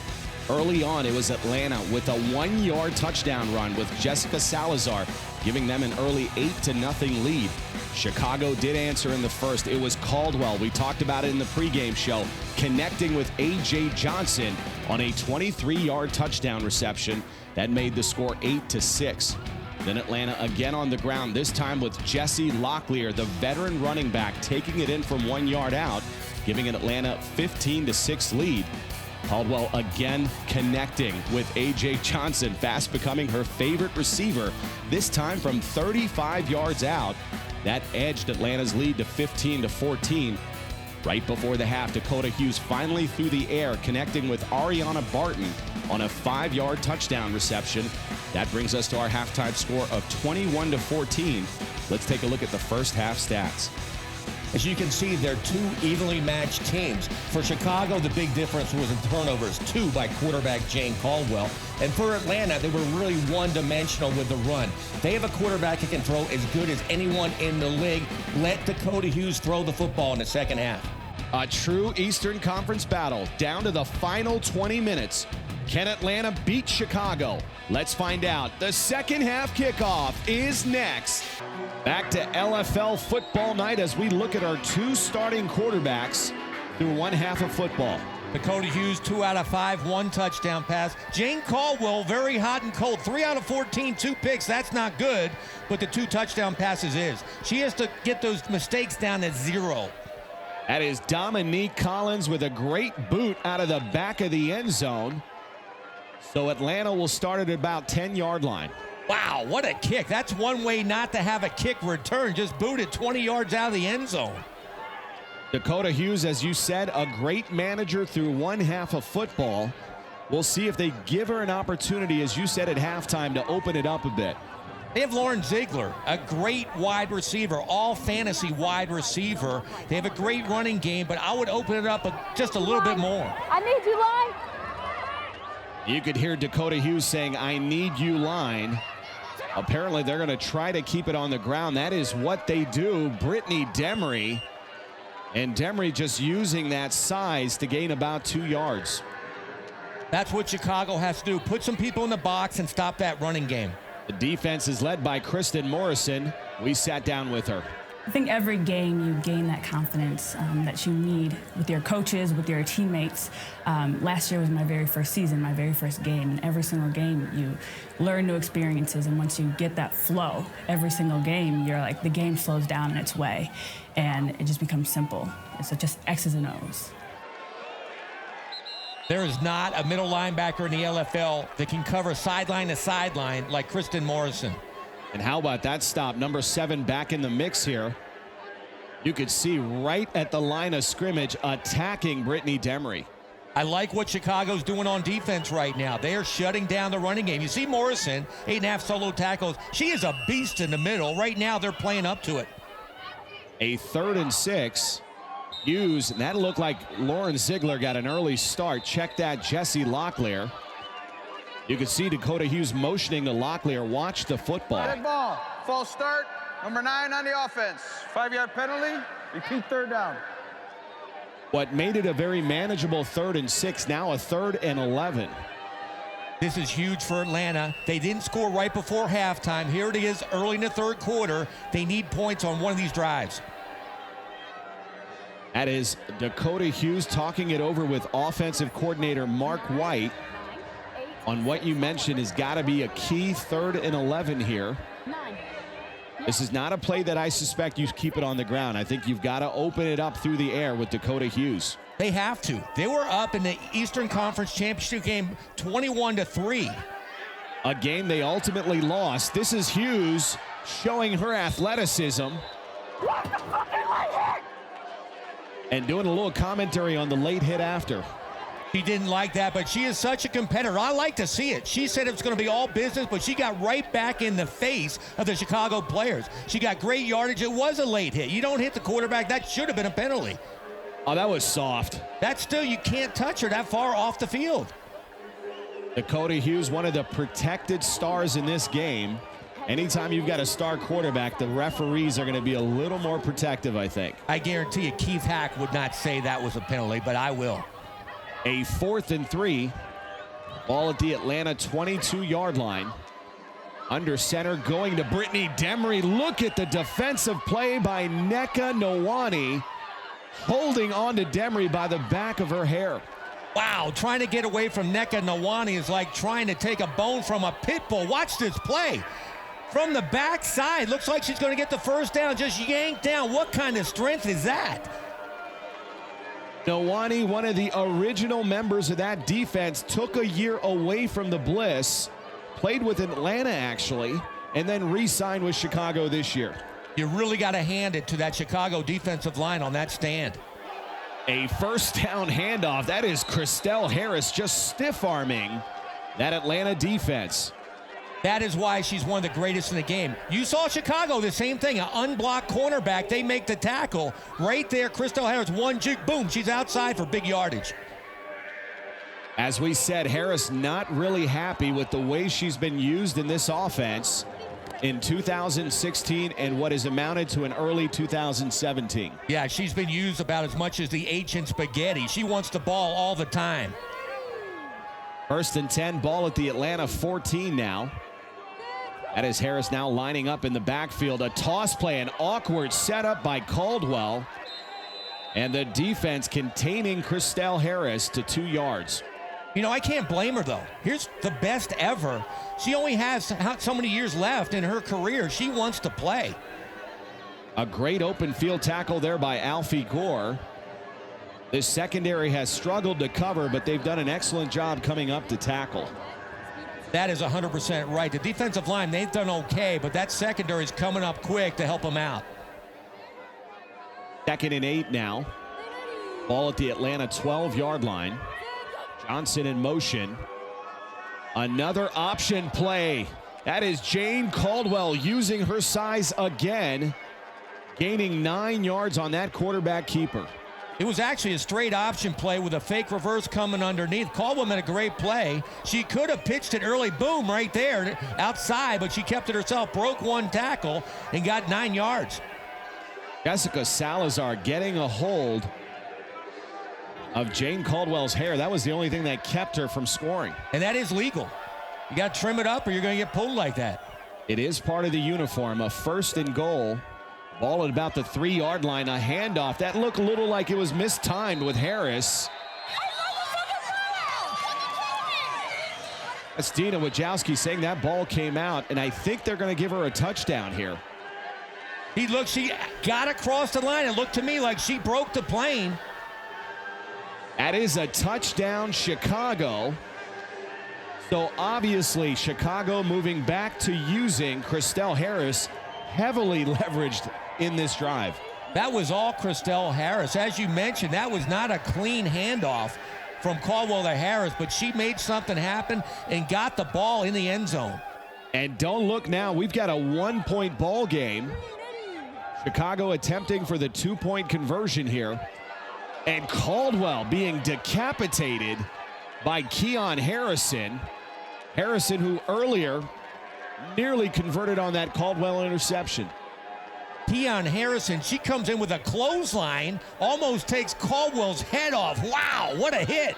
Speaker 1: Early on, it was Atlanta with a 1-yard touchdown run with Jessica Salazar, giving them an early 8-0 lead. Chicago did answer in the first. It was Caldwell. We talked about it in the pregame show, connecting with A.J. Johnson on a 23-yard touchdown reception that made the score 8-6. Then Atlanta again on the ground, this time with Jesse Locklear, the veteran running back, taking it in from 1 yard out, giving an Atlanta 15-6 lead. Caldwell again connecting with A.J. Johnson, fast becoming her favorite receiver, this time from 35 yards out. That edged Atlanta's lead to 15-14. Right before the half, Dakota Hughes finally through the air, connecting with Ariana Barton on a 5-yard touchdown reception. That brings us to our halftime score of 21-14. Let's take a look at the first half stats.
Speaker 7: As you can see, they're 2 evenly matched teams. For Chicago, the big difference was in turnovers, 2 by quarterback Jane Caldwell. And for Atlanta, they were really one-dimensional with the run. They have a quarterback who can throw as good as anyone in the league. Let Dakota Hughes throw the football in the second half.
Speaker 1: A true Eastern Conference battle down to the final 20 minutes. Can Atlanta beat Chicago? Let's find out. The second half kickoff is next. Back to LFL football night as we look at our 2 starting quarterbacks through one half of football.
Speaker 7: Dakota Hughes, 2 out of 5, 1 touchdown pass. Jane Caldwell, very hot and cold, 3 out of 14, 2 picks. That's not good, but the 2 touchdown passes is. She has to get those mistakes down to 0.
Speaker 1: That is Dominique Collins with a great boot out of the back of the end zone. So Atlanta will start at about 10-yard line.
Speaker 7: Wow, what a kick. That's one way not to have a kick return. Just boot it 20 yards out of the end zone.
Speaker 1: Dakota Hughes, as you said, a great manager through one half of football. We'll see if they give her an opportunity, as you said at halftime, to open it up a bit.
Speaker 7: They have Lauren Ziegler, a great wide receiver, all fantasy wide receiver. They have a great running game, but I would open it up just a little bit more.
Speaker 14: I need you, line.
Speaker 1: You could hear Dakota Hughes saying, I need you, line. Apparently, they're going to try to keep it on the ground. That is what they do. Brittany Demery. And Demery just using that size to gain about 2 yards.
Speaker 7: That's what Chicago has to do. Put some people in the box and stop that running game.
Speaker 1: The defense is led by Kristen Morrison. We sat down with her.
Speaker 15: I think every game you gain that confidence that you need with your coaches, with your teammates. Last year was my very first season, my very first game, and every single game you learn new experiences, and once you get that flow, every single game, you're like, the game slows down in its way, and it just becomes simple. It's just X's and O's.
Speaker 7: There is not a middle linebacker in the LFL that can cover sideline to sideline like Kristen Morrison.
Speaker 1: And how about that stop? Number 7 back in the mix here. You could see right at the line of scrimmage attacking Brittany Demery.
Speaker 7: I like what Chicago's doing on defense right now. They are shutting down the running game. You see Morrison, 8.5 solo tackles. She is a beast in the middle. Right now they're playing up to it.
Speaker 1: A 3rd and 6. Hughes, and that looked like Lauren Ziegler got an early start. Check that, Jesse Locklear. You can see Dakota Hughes motioning to Locklear. Watch the football.
Speaker 11: Dead ball. False start. Number 9 on the offense. 5-yard penalty. Repeat 3rd down.
Speaker 1: What made it a very manageable 3rd and 6, now a 3rd and 11.
Speaker 7: This is huge for Atlanta. They didn't score right before halftime. Here it is early in the 3rd quarter. They need points on one of these drives.
Speaker 1: That is Dakota Hughes talking it over with offensive coordinator Mark White on what you mentioned has got to be a key 3rd and 11 here. This is not a play that I suspect you keep it on the ground. I think you've got to open it up through the air with Dakota Hughes.
Speaker 7: They have to. They were up in the Eastern Conference Championship game 21-3.
Speaker 1: A game they ultimately lost. This is Hughes showing her athleticism. And doing a little commentary on the late hit after.
Speaker 7: She didn't like that, but she is such a competitor. I like to see it. She said it was going to be all business, but she got right back in the face of the Chicago players. She got great yardage. It was a late hit. You don't hit the quarterback. That should have been a penalty.
Speaker 1: Oh, that was soft.
Speaker 7: That's still, you can't touch her that far off the field.
Speaker 1: Dakota Hughes, one of the protected stars in this game. Anytime you've got a star quarterback, the referees are going to be a little more protective, I think.
Speaker 7: I guarantee you Keith Hack would not say that was a penalty, but I will.
Speaker 1: A 4th and 3. Ball at the Atlanta 22-yard line. Under center going to Brittany Demery. Look at the defensive play by Nneka Nwani. Holding on to Demery by the back of her hair.
Speaker 7: Wow, trying to get away from Nneka Nwani is like trying to take a bone from a pit bull. Watch this play. From the backside, looks like she's going to get the 1st down, just yanked down. What kind of strength is that?
Speaker 1: Nwani, one of the original members of that defense, took a year away from the BLISS, played with Atlanta actually, and then re-signed with Chicago this year.
Speaker 7: You really got to hand it to that Chicago defensive line on that stand.
Speaker 1: A 1st down handoff. That is Christelle Harris just stiff-arming that Atlanta defense.
Speaker 7: That is why she's one of the greatest in the game. You saw Chicago, the same thing, an unblocked cornerback. They make the tackle. Right there, Christelle Harris, one juke, boom, she's outside for big yardage.
Speaker 1: As we said, Harris not really happy with the way she's been used in this offense in 2016 and what has amounted to an early 2017.
Speaker 7: Yeah, she's been used about as much as the ancient spaghetti. She wants the ball all the time.
Speaker 1: 1st and 10, ball at the Atlanta 14 now. That is Harris now lining up in the backfield. A toss play, an awkward setup by Caldwell. And the defense containing Christelle Harris to 2 yards.
Speaker 7: You know, I can't blame her, though. Here's the best ever. She only has so many years left in her career. She wants to play.
Speaker 1: A great open field tackle there by Alfie Gore. This secondary has struggled to cover, but they've done an excellent job coming up to tackle.
Speaker 7: That is 100% right. The defensive line, they've done okay, but that secondary is coming up quick to help them out.
Speaker 1: 2nd and 8 now. Ball at the Atlanta 12-yard line. Johnson in motion. Another option play. That is Jane Caldwell using her size again, gaining 9 yards on that quarterback keeper.
Speaker 7: It was actually a straight option play with a fake reverse coming underneath. Caldwell made a great play. She could have pitched it early, boom, right there outside, but she kept it herself, broke one tackle, and got 9 yards.
Speaker 1: Jessica Salazar getting a hold of Jane Caldwell's hair. That was the only thing that kept her from scoring.
Speaker 7: And that is legal. You got to trim it up or you're going to get pulled like that.
Speaker 1: It is part of the uniform. A 1st and goal. Ball at about the 3-yard line. A handoff. That looked a little like it was mistimed with Harris. That's Dina Wojcicki saying that ball came out, and I think they're going to give her a touchdown here.
Speaker 7: She got across the line. It looked to me like she broke the plane.
Speaker 1: That is a touchdown, Chicago. So obviously Chicago moving back to using Christelle Harris, heavily leveraged in this drive.
Speaker 7: That was all Christelle Harris. As you mentioned, that was not a clean handoff from Caldwell to Harris, but she made something happen and got the ball in the end zone.
Speaker 1: And don't look now, we've got a 1-point ball game. Chicago attempting for the 2-point conversion here. And Caldwell being decapitated by Keon Harrison. Harrison, who earlier nearly converted on that Caldwell interception.
Speaker 7: Keon Harrison, she comes in with a clothesline, almost takes Caldwell's head off. Wow, what a hit.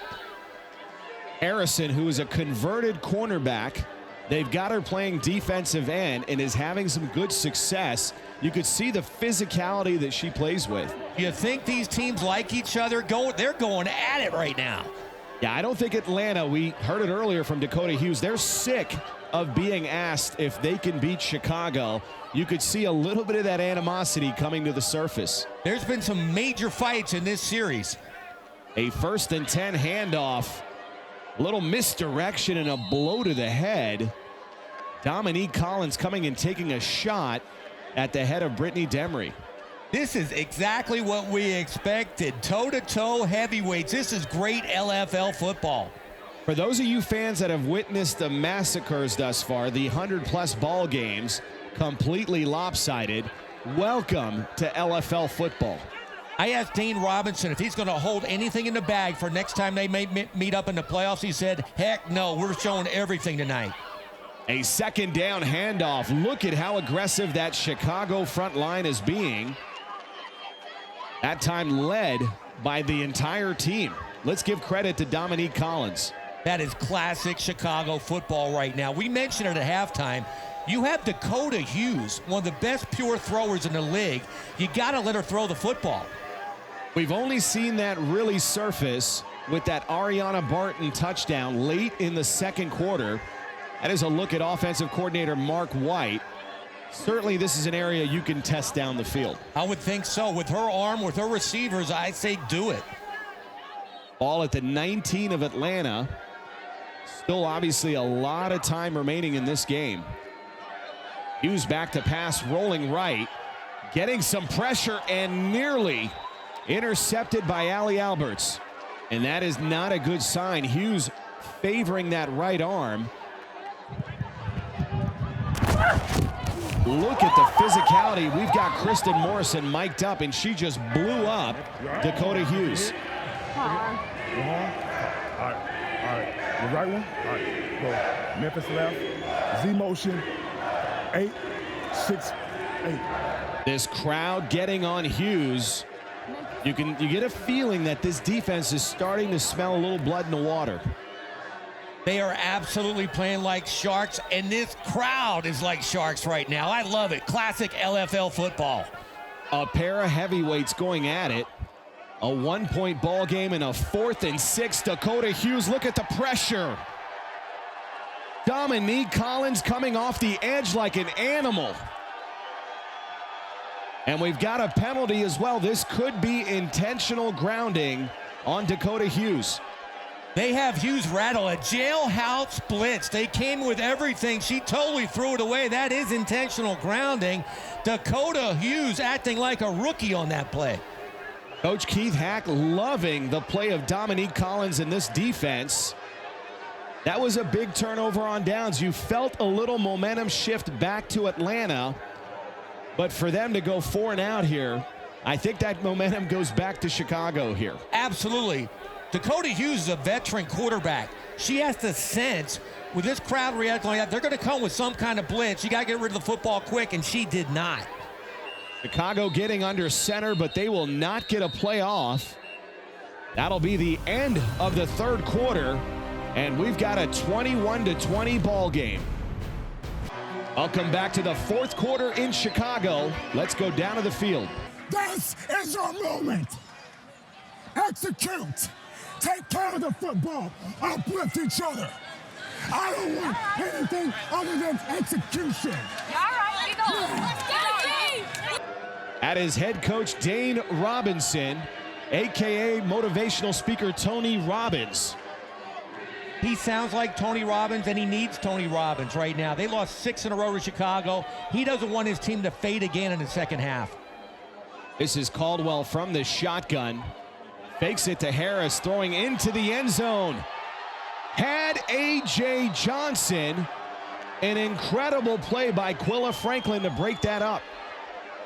Speaker 1: Harrison, who is a converted cornerback, they've got her playing defensive end and is having some good success. You could see the physicality that she plays with.
Speaker 7: You think these teams like each other? They're going at it right now.
Speaker 1: Yeah, I don't think Atlanta, we heard it earlier from Dakota Hughes, they're sick of being asked if they can beat Chicago. You could see a little bit of that animosity coming to the surface.
Speaker 7: There's been some major fights in this series.
Speaker 1: A 1st and 10 handoff. A little misdirection and a blow to the head. Dominique Collins coming and taking a shot at the head of Brittany Demery.
Speaker 7: This is exactly what we expected. Toe-to-toe heavyweights. This is great LFL football.
Speaker 1: For those of you fans that have witnessed the massacres thus far, the 100+ ball games, completely lopsided, welcome to LFL football.
Speaker 7: I asked Dane Robinson if he's going to hold anything in the bag for next time they may meet up in the playoffs. He said, heck no, we're showing everything tonight.
Speaker 1: A 2nd down handoff. Look at how aggressive that Chicago front line is being. That time led by the entire team. Let's give credit to Dominique Collins.
Speaker 7: That is classic Chicago football right now. We mentioned it at halftime. You have Dakota Hughes, one of the best pure throwers in the league. You got to let her throw the football.
Speaker 1: We've only seen that really surface with that Ariana Barton touchdown late in the 2nd quarter. That is a look at offensive coordinator Mark White. Certainly this is an area you can test down the field.
Speaker 7: I would think so. With her arm, with her receivers, I say do it.
Speaker 1: Ball at the 19 of Atlanta. Still obviously a lot of time remaining in this game. Hughes back to pass, rolling right. Getting some pressure and nearly intercepted by Allie Alberts. And that is not a good sign. Hughes favoring that right arm. Look at the physicality. We've got Kristen Morrison mic'd up, and she just blew up Dakota Hughes.
Speaker 12: All right. The right one. All right. Go. Memphis left. Z motion. 8, 6, 8.
Speaker 1: This crowd getting on Hughes. You get a feeling that this defense is starting to smell a little blood in the water.
Speaker 7: They are absolutely playing like sharks, and this crowd is like sharks right now. I love it. Classic LFL football.
Speaker 1: A pair of heavyweights going at it. A 1-point ball game and a 4th and 6. Dakota Hughes, look at the pressure. Dominique Collins coming off the edge like an animal. And we've got a penalty as well. This could be intentional grounding on Dakota Hughes.
Speaker 7: They have Hughes rattle, a jailhouse blitz. They came with everything. She totally threw it away. That is intentional grounding. Dakota Hughes acting like a rookie on that play.
Speaker 1: Coach Keith Hack loving the play of Dominique Collins in this defense. That was a big turnover on downs. You felt a little momentum shift back to Atlanta, but for them to go 4 and out here, I think that momentum goes back to Chicago here.
Speaker 7: Absolutely. Dakota Hughes is a veteran quarterback. She has to sense, with this crowd reacting like that, they're going to come with some kind of blitz. You got to get rid of the football quick, and she did not.
Speaker 1: Chicago getting under center, but they will not get a play off. That'll be the end of the third quarter, and we've got a 21-20 ball game. Welcome back to the fourth quarter in Chicago. Let's go down to the field.
Speaker 12: This is your moment. Execute. Take care of the football. Uplift each other. I don't want anything other than execution.
Speaker 1: That is head coach Dane Robinson, a.k.a. motivational speaker Tony Robbins.
Speaker 7: He sounds like Tony Robbins, and he needs Tony Robbins right now. They lost 6 in a row to Chicago. He doesn't want his team to fade again in the second half.
Speaker 1: This is Caldwell from the shotgun. Fakes it to Harris, throwing into the end zone. Had A.J. Johnson. An incredible play by Quilla Franklin to break that up.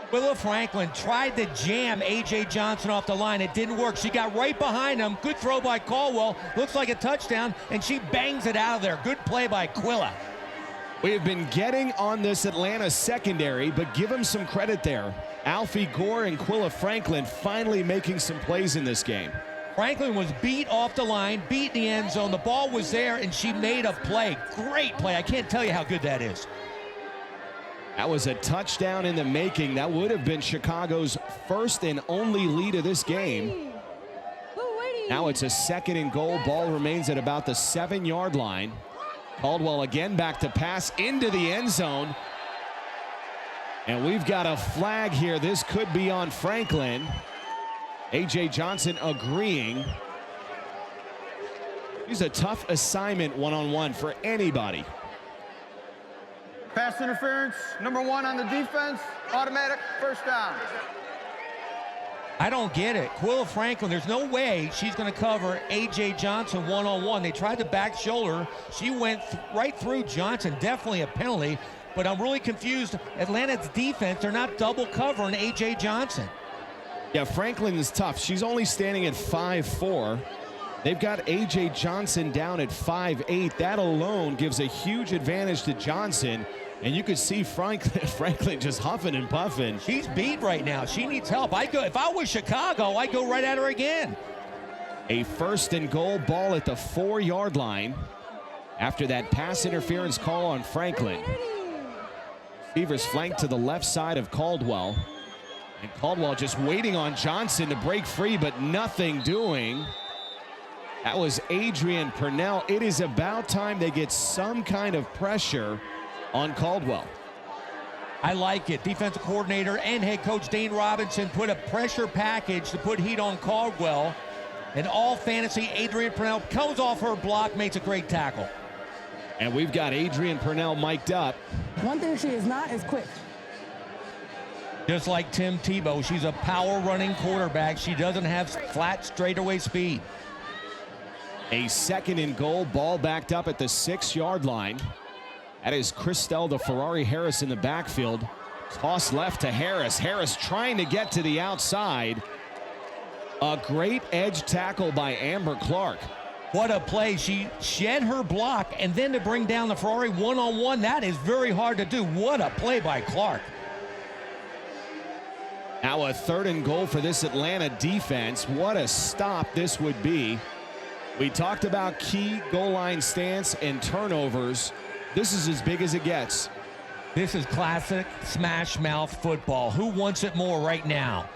Speaker 7: Quilla Franklin tried to jam A.J. Johnson off the line. It didn't work. She got right behind him. Good throw by Caldwell. Looks like a touchdown, and she bangs it out of there. Good play by Quilla.
Speaker 1: We have been getting on this Atlanta secondary, but give them some credit there. Alfie Gore and Quilla Franklin finally making some plays in this game.
Speaker 7: Franklin was beat off the line, beat the end zone. The ball was there, and she made a play. Great play. I can't tell you how good that is.
Speaker 1: That was a touchdown in the making. That would have been Chicago's first and only lead of this game. Now it's a 2nd and goal. Ball remains at about the 7-yard line. Caldwell again back to pass into the end zone. And we've got a flag here. This could be on Franklin. A.J. Johnson agreeing. He's a tough assignment one-on-one for anybody.
Speaker 11: Pass interference, number 1 on the defense, automatic first down.
Speaker 7: I don't get it. Quilla Franklin, there's no way she's going to cover A.J. Johnson one-on-one. They tried to back shoulder. She went right through Johnson. Definitely a penalty, but I'm really confused. Atlanta's defense, they're not double covering A.J. Johnson.
Speaker 1: Yeah, Franklin is tough. She's only standing at 5'4". They've got A.J. Johnson down at 5'8". That alone gives a huge advantage to Johnson. And you could see Franklin just huffing and puffing.
Speaker 7: She's beat right now. She needs help. If I was Chicago, I'd go right at her again.
Speaker 1: A 1st and goal, ball at the 4-yard line after that pass interference call on Franklin. Beavers flanked to the left side of Caldwell. And Caldwell just waiting on Johnson to break free, but nothing doing. That was Adrian Purnell. It is about time they get some kind of pressure on Caldwell.
Speaker 7: I like it. Defensive coordinator and head coach Dane Robinson put a pressure package to put heat on Caldwell. And all fantasy, Adrian Purnell comes off her block, makes a great tackle.
Speaker 1: And we've got Adrian Purnell mic'd up.
Speaker 10: One thing she is not is quick.
Speaker 7: Just like Tim Tebow, she's a power running quarterback. She doesn't have flat straightaway speed.
Speaker 1: A 2nd and goal, ball backed up at the 6-yard line. That is Christelle the Ferrari Harris in the backfield. Toss left to Harris. Harris trying to get to the outside. A great edge tackle by Amber Clark.
Speaker 7: What a play. She shed her block, and then to bring down the Ferrari one-on-one, that is very hard to do. What a play by Clark.
Speaker 1: Now a 3rd and goal for this Atlanta defense. What a stop this would be. We talked about key goal line stance and turnovers. This is as big as it gets.
Speaker 7: This is classic smash mouth football. Who wants it more right now?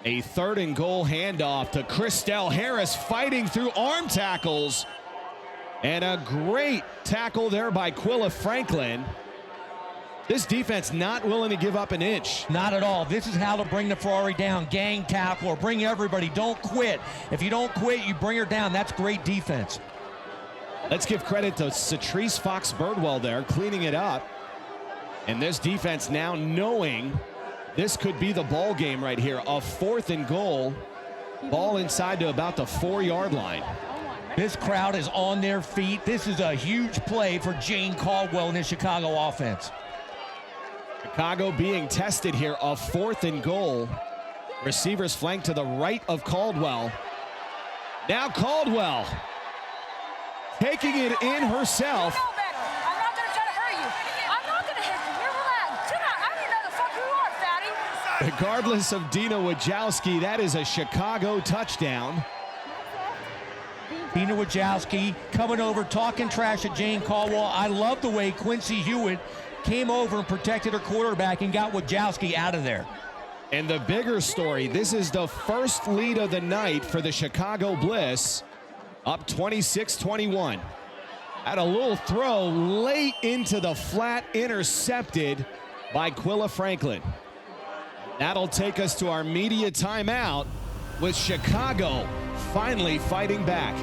Speaker 1: A 3rd and goal handoff to Christelle Harris, fighting through arm tackles. And a great tackle there by Quilla Franklin. This defense not willing to give up an inch.
Speaker 7: Not at all. This is how to bring the Ferrari down. Gang tackle or bring everybody. Don't quit. If you don't quit, you bring her down. That's great defense.
Speaker 1: Let's give credit to Satrice Fox-Birdwell there, cleaning it up. And this defense now knowing this could be the ball game right here. A 4th and goal. Ball inside to about the 4-yard line.
Speaker 7: This crowd is on their feet. This is a huge play for Jane Caldwell in the Chicago offense.
Speaker 1: Chicago being tested here, a 4th and goal. Receivers flank to the right of Caldwell. Now Caldwell taking it in herself.
Speaker 6: I'm not going to try to hurt you. I'm not going to hit you. You're relaxed. Chill out. I don't even know the fuck who you are, fatty.
Speaker 1: Regardless of Dina Wojcicki, that is a Chicago touchdown.
Speaker 7: Dina Wojcicki coming over, talking trash at Jane Caldwell. I love the way Quincy Hewitt came over and protected her quarterback and got Wojcicki out of there.
Speaker 1: And the bigger story, this is the first lead of the night for the Chicago Bliss, up 26-21. Had a little throw late into the flat, intercepted by Quilla Franklin. That'll take us to our media timeout with Chicago finally fighting back.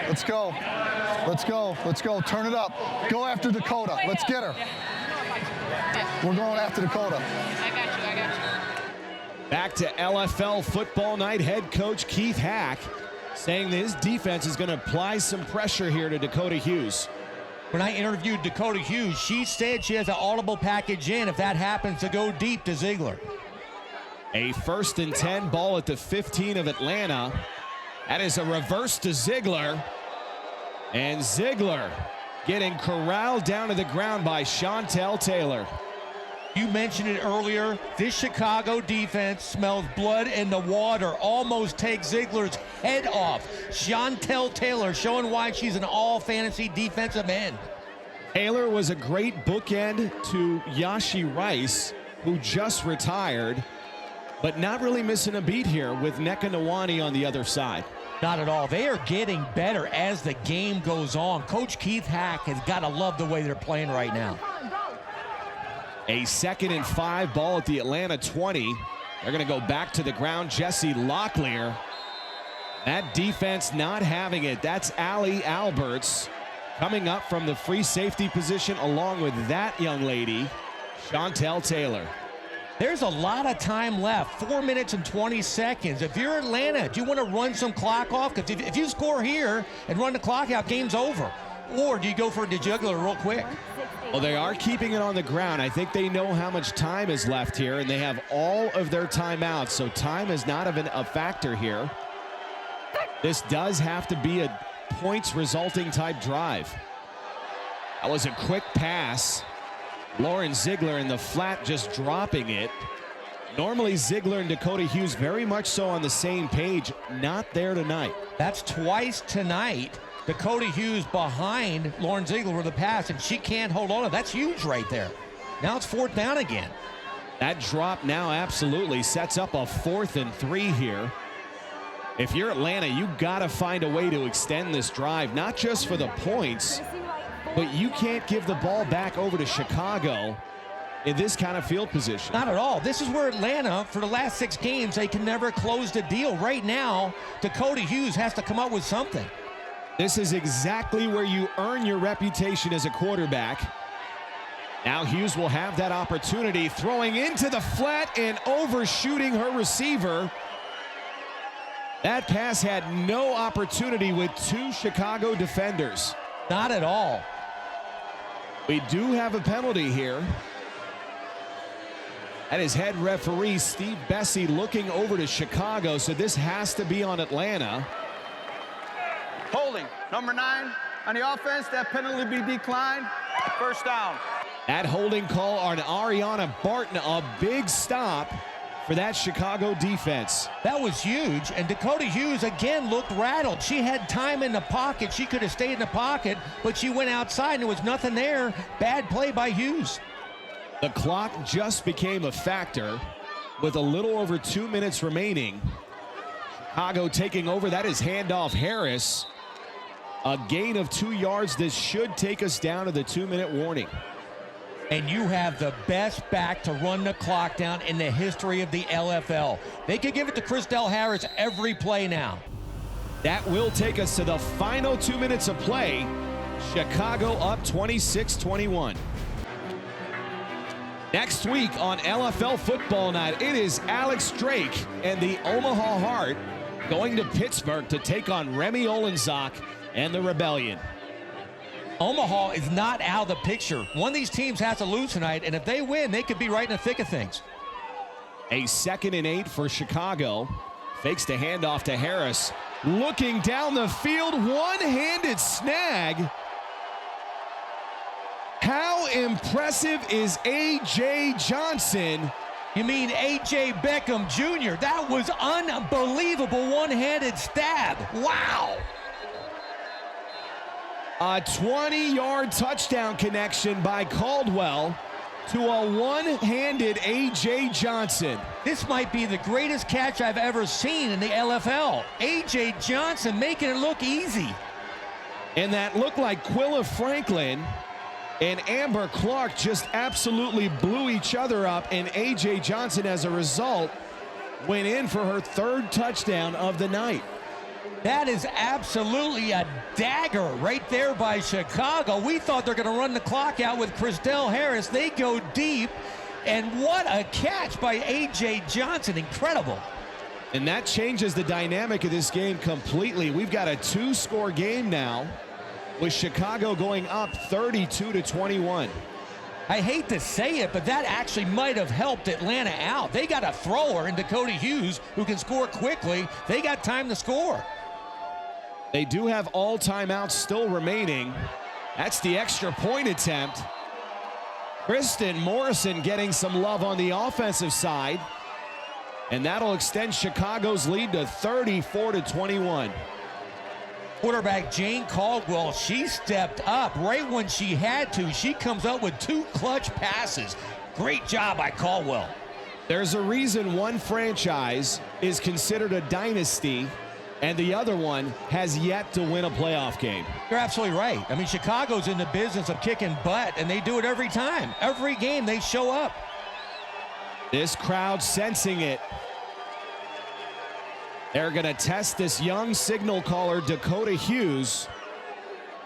Speaker 5: Let's go. Let's go. Let's go. Turn it up. Go after Dakota. Let's get her. We're going after Dakota.
Speaker 6: I got you.
Speaker 1: Back to LFL football night. Head coach Keith Hack saying that his defense is going to apply some pressure here to Dakota Hughes.
Speaker 7: When I interviewed Dakota Hughes, she said she has an audible package in if that happens to go deep to Ziegler.
Speaker 1: A 1st and 10 ball at the 15 of Atlanta. That is a reverse to Ziegler. And Ziegler getting corralled down to the ground by Chantel Taylor.
Speaker 7: You mentioned it earlier. This Chicago defense smells blood in the water. Almost takes Ziegler's head off. Chantel Taylor showing why she's an all-fantasy defensive end.
Speaker 1: Taylor was a great bookend to Yashi Rice, who just retired, but not really missing a beat here with Nneka Nwani on the other side.
Speaker 7: Not at all. They are getting better as the game goes on. Coach Keith Hack has got to love the way they're playing right now.
Speaker 1: A 2nd and 5 ball at the Atlanta 20. They're going to go back to the ground. Jesse Locklear. That defense not having it. That's Allie Alberts coming up from the free safety position along with that young lady, Chantel Taylor.
Speaker 7: There's a lot of time left, 4 minutes and 20 seconds. If you're Atlanta, do you want to run some clock off? Because if you score here and run the clock out, game's over. Or do you go for the juggler real quick?
Speaker 1: Well, they are keeping it on the ground. I think they know how much time is left here, and they have all of their timeouts, so time is not a factor here. This does have to be a points resulting type drive. That was a quick pass. Lauren Ziegler in the flat just dropping it. Normally Ziegler and Dakota Hughes very much so on the same page. Not there tonight.
Speaker 7: That's twice tonight. Dakota Hughes behind Lauren Ziegler with the pass, and she can't hold on to it. That's huge right there. Now it's 4th down again.
Speaker 1: That drop now absolutely sets up a 4th and 3 here. If you're Atlanta, you got to find a way to extend this drive, not just for the points, but you can't give the ball back over to Chicago in this kind of field position.
Speaker 7: Not at all. This is where Atlanta, for the last 6 games, they can never close the deal. Right now, Dakota Hughes has to come up with something.
Speaker 1: This is exactly where you earn your reputation as a quarterback. Now Hughes will have that opportunity, throwing into the flat and overshooting her receiver. That pass had no opportunity with 2 Chicago defenders.
Speaker 7: Not at all.
Speaker 1: We do have a penalty here. That is head referee Steve Bessie looking over to Chicago, so this has to be on Atlanta.
Speaker 11: Holding, number 9 on the offense. That penalty be declined. 1st down.
Speaker 1: That holding call on Ariana Barton, a big stop for that Chicago defense.
Speaker 7: That was huge, and Dakota Hughes again looked rattled. She had time in the pocket. She could have stayed in the pocket, but she went outside and there was nothing there. Bad play by Hughes.
Speaker 1: The clock just became a factor with a little over 2 minutes remaining. Chicago taking over. That is handoff Harris. A gain of 2 yards. This should take us down to the 2-minute warning.
Speaker 7: And you have the best back to run the clock down in the history of the LFL. They could give it to Chrisdell Harris every play now.
Speaker 1: That will take us to the final 2 minutes of play. Chicago up 26-21. Next week on LFL Football Night, it is Alex Drake and the Omaha Heart going to Pittsburgh to take on Remy Olenzak and the Rebellion.
Speaker 7: Omaha is not out of the picture. One of these teams has to lose tonight, and if they win, they could be right in the thick of things.
Speaker 1: A 2nd and 8 for Chicago. Fakes the handoff to Harris. Looking down the field, one-handed snag. How impressive is A.J. Johnson?
Speaker 7: You mean A.J. Beckham Jr.? That was unbelievable one-handed stab. Wow.
Speaker 1: A 20-yard touchdown connection by Caldwell to a one-handed A.J. Johnson.
Speaker 7: This might be the greatest catch I've ever seen in the LFL. A.J. Johnson making it look easy.
Speaker 1: And that looked like Quilla Franklin and Amber Clark just absolutely blew each other up, and A.J. Johnson, as a result, went in for her 3rd touchdown of the night.
Speaker 7: That is absolutely a dagger right there by Chicago. We thought they're going to run the clock out with Chrisdell Harris. They go deep, and what a catch by A.J. Johnson. Incredible.
Speaker 1: And that changes the dynamic of this game completely. We've got a 2-score game now, with Chicago going up 32-21.
Speaker 7: I hate to say it, but that actually might have helped Atlanta out. They got a thrower in Dakota Hughes who can score quickly. They got time to score.
Speaker 1: They do have all timeouts still remaining. That's the extra point attempt. Kristen Morrison getting some love on the offensive side. And that'll extend Chicago's lead to 34-21.
Speaker 7: Quarterback Jane Caldwell, she stepped up right when she had to. She comes up with 2 clutch passes. Great job by Caldwell.
Speaker 1: There's a reason one franchise is considered a dynasty and the other one has yet to win a playoff game.
Speaker 7: You're absolutely right. I mean, Chicago's in the business of kicking butt, and they do it every time. Every game they show up.
Speaker 1: This crowd sensing it. They're going to test this young signal caller, Dakota Hughes,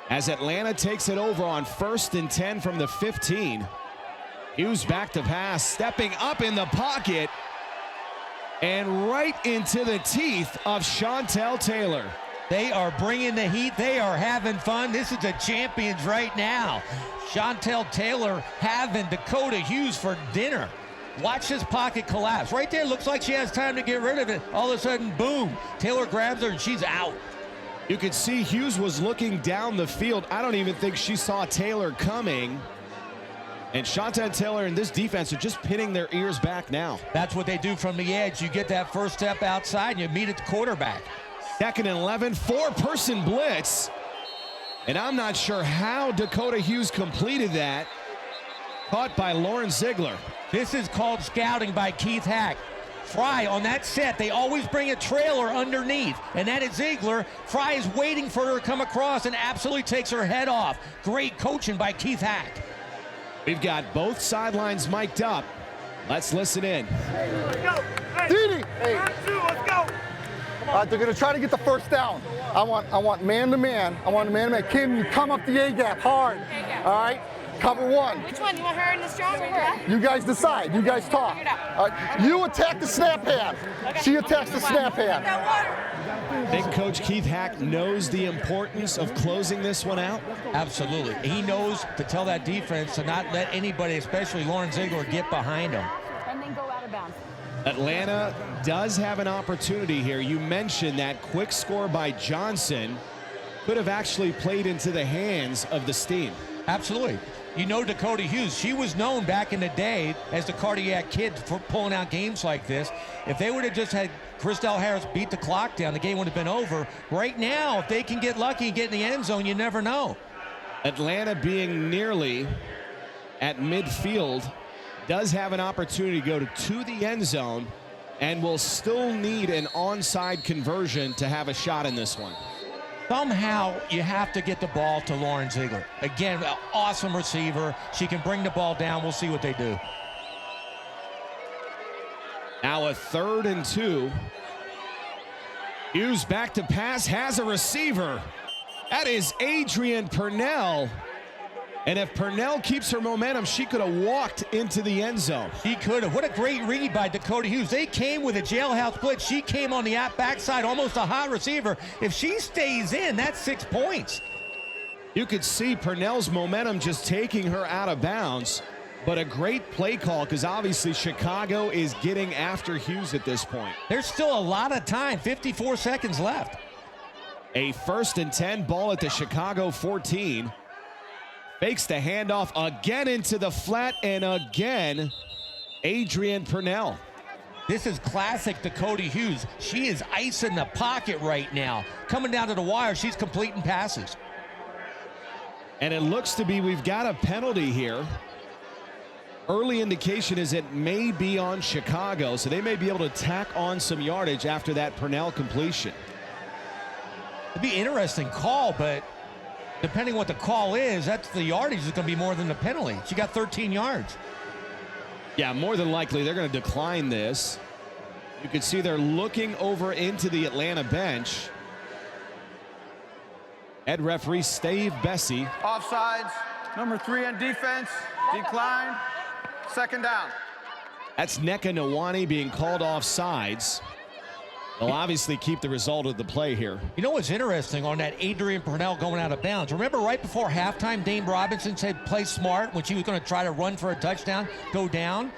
Speaker 1: as Atlanta takes it over on 1st and 10 from the 15. Hughes back to pass, stepping up in the pocket, and right into the teeth of Chantel Taylor.
Speaker 7: They are bringing the heat. They are having fun. This is the champions right now. Chantel Taylor having Dakota Hughes for dinner. Watch this pocket collapse. Right there, looks like she has time to get rid of it. All of a sudden, boom, Taylor grabs her and she's out.
Speaker 1: You could see Hughes was looking down the field. I don't even think she saw Taylor coming. And Chantel Taylor and this defense are just pinning their ears back now.
Speaker 7: That's what they do from the edge. You get that first step outside and you meet at the quarterback.
Speaker 1: 2nd and 11, 4-person blitz. And I'm not sure how Dakota Hughes completed that. Caught by Lauren Ziegler.
Speaker 7: This is called scouting by Keith Hack. Fry on that set, they always bring a trailer underneath, and that is Ziegler. Fry is waiting for her to come across and absolutely takes her head off. Great coaching by Keith Hack.
Speaker 1: We've got both sidelines mic'd up. Let's listen in.
Speaker 13: Let's go. Hey. Didi. Hey. Let's go. They're going to try to get the first down. I want man-to-man. I want man-to-man. Kim, you come up the A-gap hard. All right? Cover 1.
Speaker 6: Which one? You want her in the strong or her?
Speaker 13: You guys decide. You guys talk. You attack the snap hand.
Speaker 6: Okay.
Speaker 13: She attacks the snap hand.
Speaker 1: Big Coach Keith Hack knows the importance of closing this one out.
Speaker 7: Absolutely. He knows to tell that defense to not let anybody, especially Lauren Ziegler, get behind him.
Speaker 6: And then go out of bounds.
Speaker 1: Atlanta does have an opportunity here. You mentioned that quick score by Johnson could have actually played into the hands of the Steam.
Speaker 7: Absolutely. You know Dakota Hughes, she was known back in the day as the cardiac kid for pulling out games like this. If they would have just had Chrisdell Harris beat the clock down, the game would have been over. Right now, if they can get lucky and get in the end zone, you never know.
Speaker 1: Atlanta being nearly at midfield does have an opportunity to go to the end zone and will still need an onside conversion to have a shot in this one.
Speaker 7: Somehow you have to get the ball to Lauren Ziegler. Again, an awesome receiver. She can bring the ball down. We'll see what they do.
Speaker 1: Now a 3rd and 2. Hughes back to pass, has a receiver. That is Adrian Purnell. And if Purnell keeps her momentum, she could have walked into the end zone.
Speaker 7: She could have. What a great read by Dakota Hughes. They came with a jailhouse blitz. She came on the backside, almost a hot receiver. If she stays in, that's 6 points.
Speaker 1: You could see Purnell's momentum just taking her out of bounds, but a great play call because obviously Chicago is getting after Hughes at this point.
Speaker 7: There's still a lot of time, 54 seconds left.
Speaker 1: A 1st and 10 ball at the Chicago 14. Fakes the handoff again into the flat, and again, Adrian Purnell.
Speaker 7: This is classic Dakota Hughes. She is icing the pocket right now. Coming down to the wire, she's completing passes.
Speaker 1: And it looks to be we've got a penalty here. Early indication is it may be on Chicago, so they may be able to tack on some yardage after that Purnell completion.
Speaker 7: It'd be an interesting call, but depending what the call is, that's the yardage is going to be more than the penalty. She got 13 yards.
Speaker 1: Yeah, more than likely they're going to decline this. You can see they're looking over into the Atlanta bench. Head referee Steve Bessie.
Speaker 11: Offsides. Number 3 on defense. Decline. 2nd down.
Speaker 1: That's Nneka Nwani being called off sides. They'll obviously keep the result of the play here.
Speaker 7: You know what's interesting on that Adrian Purnell going out of bounds? Remember right before halftime, Dame Robinson said play smart when she was going to try to run for a touchdown, go down?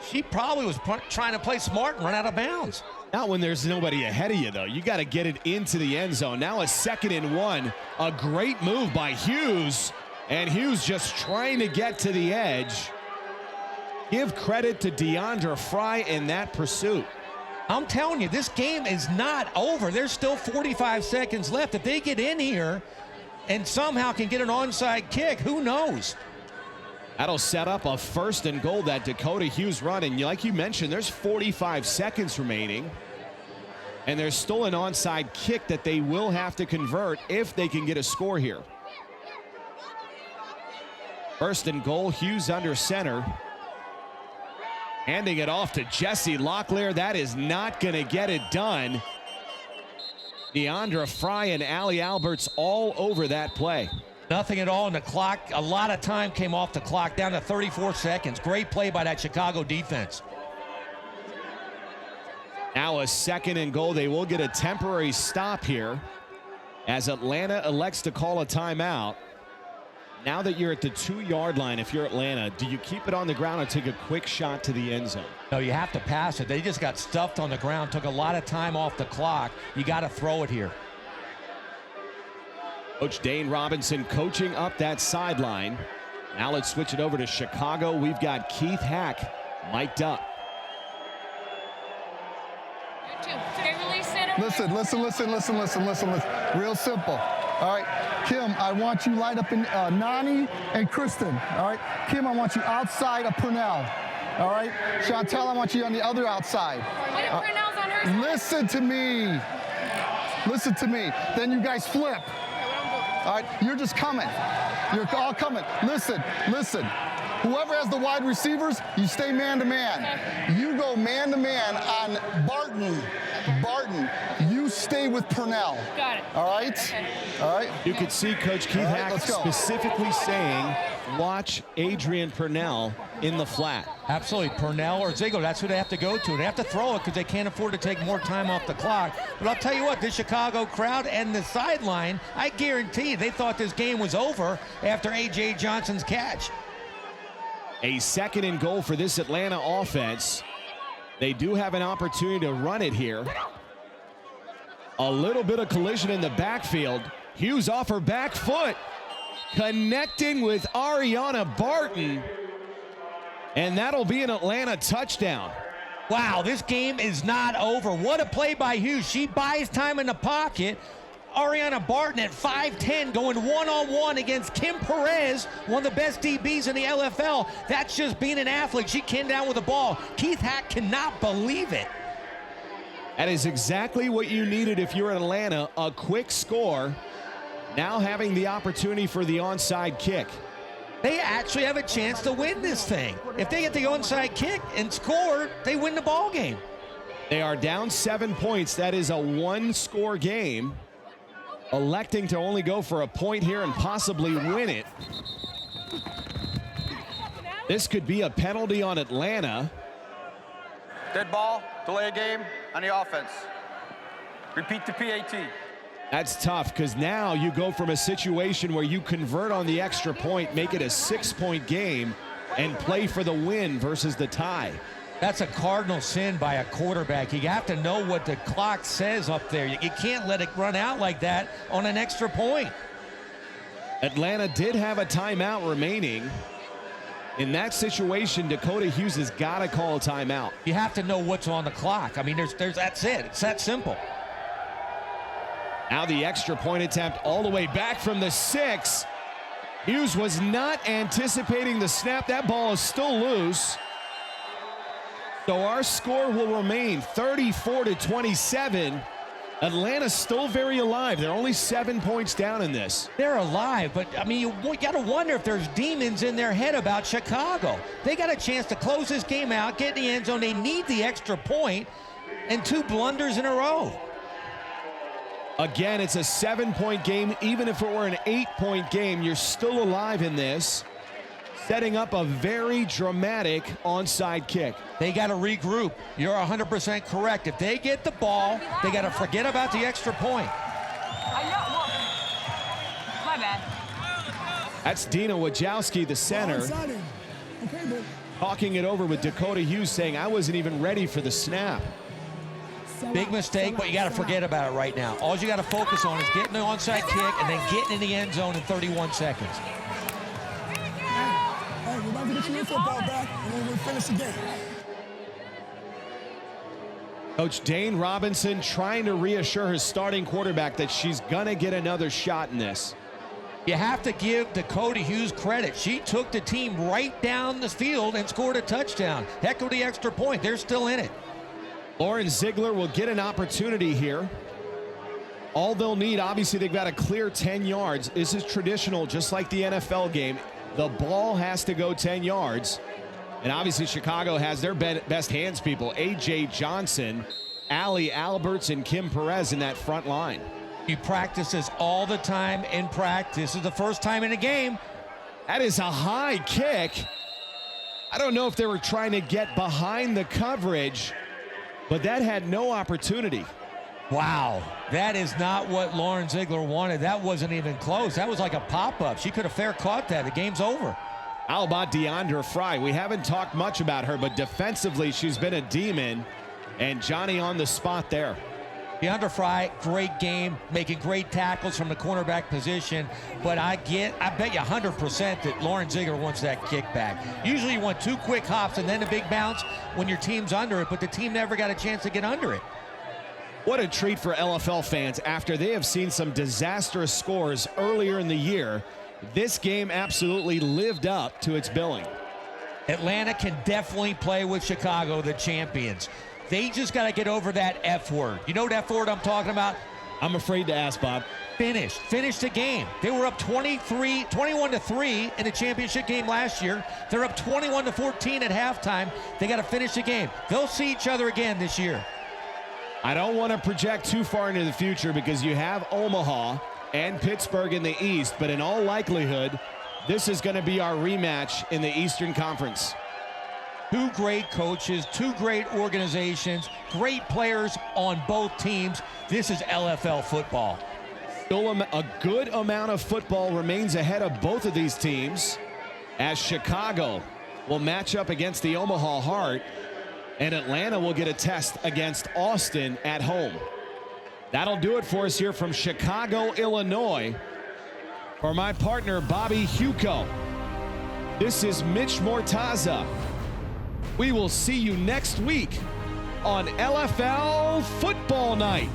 Speaker 7: She probably was trying to play smart and run out of bounds.
Speaker 1: Not when there's nobody ahead of you, though. You got to get it into the end zone. Now a 2nd and 1. A great move by Hughes. And Hughes just trying to get to the edge. Give credit to Deandra Fry in that pursuit.
Speaker 7: I'm telling you, this game is not over. There's still 45 seconds left. If they get in here and somehow can get an onside kick, who knows?
Speaker 1: That'll set up a 1st and goal, that Dakota Hughes run. And like you mentioned, there's 45 seconds remaining. And there's still an onside kick that they will have to convert if they can get a score here. 1st and goal, Hughes under center. Handing it off to Jesse Locklear. That is not going to get it done. Deandra Fry and Allie Alberts all over that play.
Speaker 7: Nothing at all in the clock. A lot of time came off the clock, down to 34 seconds. Great play by that Chicago defense.
Speaker 1: Now a 2nd and goal. They will get a temporary stop here as Atlanta elects to call a timeout. Now that you're at the 2-yard line, if you're Atlanta, do you keep it on the ground or take a quick shot to the end zone?
Speaker 7: No, you have to pass it. They just got stuffed on the ground, took a lot of time off the clock. You got to throw it here.
Speaker 1: Coach Dane Robinson coaching up that sideline. Now let's switch it over to Chicago. We've got Keith Hack mic'd up.
Speaker 5: Listen. Real simple. All right, Kim, I want you light up in Nani and Kristen. All right, Kim, I want you outside of Purnell. All right, Chantel, I want you on the other outside.
Speaker 6: What if Purnell's on her side?
Speaker 5: Listen to me. Then you guys flip. All right, you're just coming. You're all coming. Listen. Whoever has the wide receivers, you stay man-to-man. You go man-to-man on Barton. You stay with Purnell.
Speaker 6: Got it.
Speaker 5: All right?
Speaker 6: Okay.
Speaker 5: All right?
Speaker 1: You could see Coach Keith Hack specifically saying, watch Adrian Purnell in the flat.
Speaker 7: Absolutely. Purnell or Ziegler, that's who they have to go to. They have to throw it because they can't afford to take more time off the clock. But I'll tell you what, this Chicago crowd and the sideline, I guarantee they thought this game was over after A.J. Johnson's catch.
Speaker 1: A 2nd and goal for this Atlanta offense. They do have an opportunity to run it here. A little bit of collision in the backfield. Hughes off her back foot, connecting with Ariana Barton. And that'll be an Atlanta touchdown.
Speaker 7: Wow, this game is not over. What a play by Hughes. She buys time in the pocket. Ariana Barton at 5'10", going one-on-one against Kim Perez, one of the best DBs in the LFL. That's just being an athlete. She came down with the ball. Keith Hack cannot believe it.
Speaker 1: That is exactly what you needed if you're in Atlanta. A quick score. Now having the opportunity for the onside kick.
Speaker 7: They actually have a chance to win this thing. If they get the onside kick and score, they win the ball game.
Speaker 1: They are down 7 points. That is a 1-score game. Electing to only go for a point here and possibly win it. This could be a penalty on Atlanta.
Speaker 11: Dead ball, delay a game on the offense. Repeat the PAT.
Speaker 1: That's tough because now you go from a situation where you convert on the extra point, make it a 6-point game, and play for the win versus the tie.
Speaker 7: That's a cardinal sin by a quarterback. You have to know what the clock says up there. You can't let it run out like that on an extra point.
Speaker 1: Atlanta did have a timeout remaining. In that situation, Dakota Hughes has got to call a timeout.
Speaker 7: You have to know what's on the clock. I mean, that's it. It's that simple.
Speaker 1: Now the extra point attempt all the way back from the 6. Hughes was not anticipating the snap. That ball is still loose. So our score will remain 34-27. Atlanta's still very alive. They're only 7 points down in this.
Speaker 7: They're alive, but I mean, you got to wonder if there's demons in their head about Chicago. They got a chance to close this game out, get in the end zone. They need the extra point, and 2 blunders in a row.
Speaker 1: Again, it's a 7-point game. Even if it were an 8-point game, you're still alive in this, setting up a very dramatic onside kick.
Speaker 7: They got to regroup. You're 100% correct. If they get the ball, they got to forget about the extra point.
Speaker 6: My bad.
Speaker 1: That's Dina Wojcicki, the center, talking it over with Dakota Hughes, saying, I wasn't even ready for the snap.
Speaker 7: Big mistake, but you got to forget about it right now. All you got to focus on is getting the onside kick and then getting in the end zone in 31 seconds.
Speaker 12: Hey, we're about to get your football back, and then we'll finish the game.
Speaker 1: Coach Dane Robinson trying to reassure his starting quarterback that she's going to get another shot in this.
Speaker 7: You have to give Dakota Hughes credit. She took the team right down the field and scored a touchdown. Heck of the extra point. They're still in it.
Speaker 1: Lauren Ziegler will get an opportunity here. All they'll need, obviously, they've got to clear 10 yards. This is traditional, just like the NFL game. The ball has to go 10 yards. And obviously, Chicago has their best hands people. A.J. Johnson, Allie Alberts, and Kim Perez in that front line.
Speaker 7: He practices all the time in practice. This is the first time in a game.
Speaker 1: That is a high kick. I don't know if they were trying to get behind the coverage, but that had no opportunity.
Speaker 7: Wow, that is not what Lauren Ziegler wanted. That wasn't even close. That was like a pop-up. She could have fair caught that. The game's over.
Speaker 1: How about Deandra Fry? We haven't talked much about her, but defensively, she's been a demon, and Johnny on the spot there.
Speaker 7: Deandra Fry, great game, making great tackles from the cornerback position, but I bet you 100% that Lauren Ziegler wants that kick back. Usually you want 2 quick hops and then a big bounce when your team's under it, but the team never got a chance to get under it.
Speaker 1: What a treat for LFL fans after they have seen some disastrous scores earlier in the year. This game absolutely lived up to its billing.
Speaker 7: Atlanta can definitely play with Chicago, the champions. They just got to get over that F word. You know what F word I'm talking about?
Speaker 1: I'm afraid to ask, Bob.
Speaker 7: Finish the game. They were up 21-3 in the championship game last year. They're up 21-14 at halftime. They got to finish the game. They'll see each other again this year.
Speaker 1: I don't want to project too far into the future because you have Omaha and Pittsburgh in the East, but in all likelihood, this is going to be our rematch in the Eastern Conference.
Speaker 7: 2 great coaches, 2 great organizations, great players on both teams. This is LFL football.
Speaker 1: Still a good amount of football remains ahead of both of these teams as Chicago will match up against the Omaha Heart, and Atlanta will get a test against Austin at home. That'll do it for us here from Chicago, Illinois. For my partner, Bobby Huco, this is Mitch Mortaza. We will see you next week on LFL Football Night.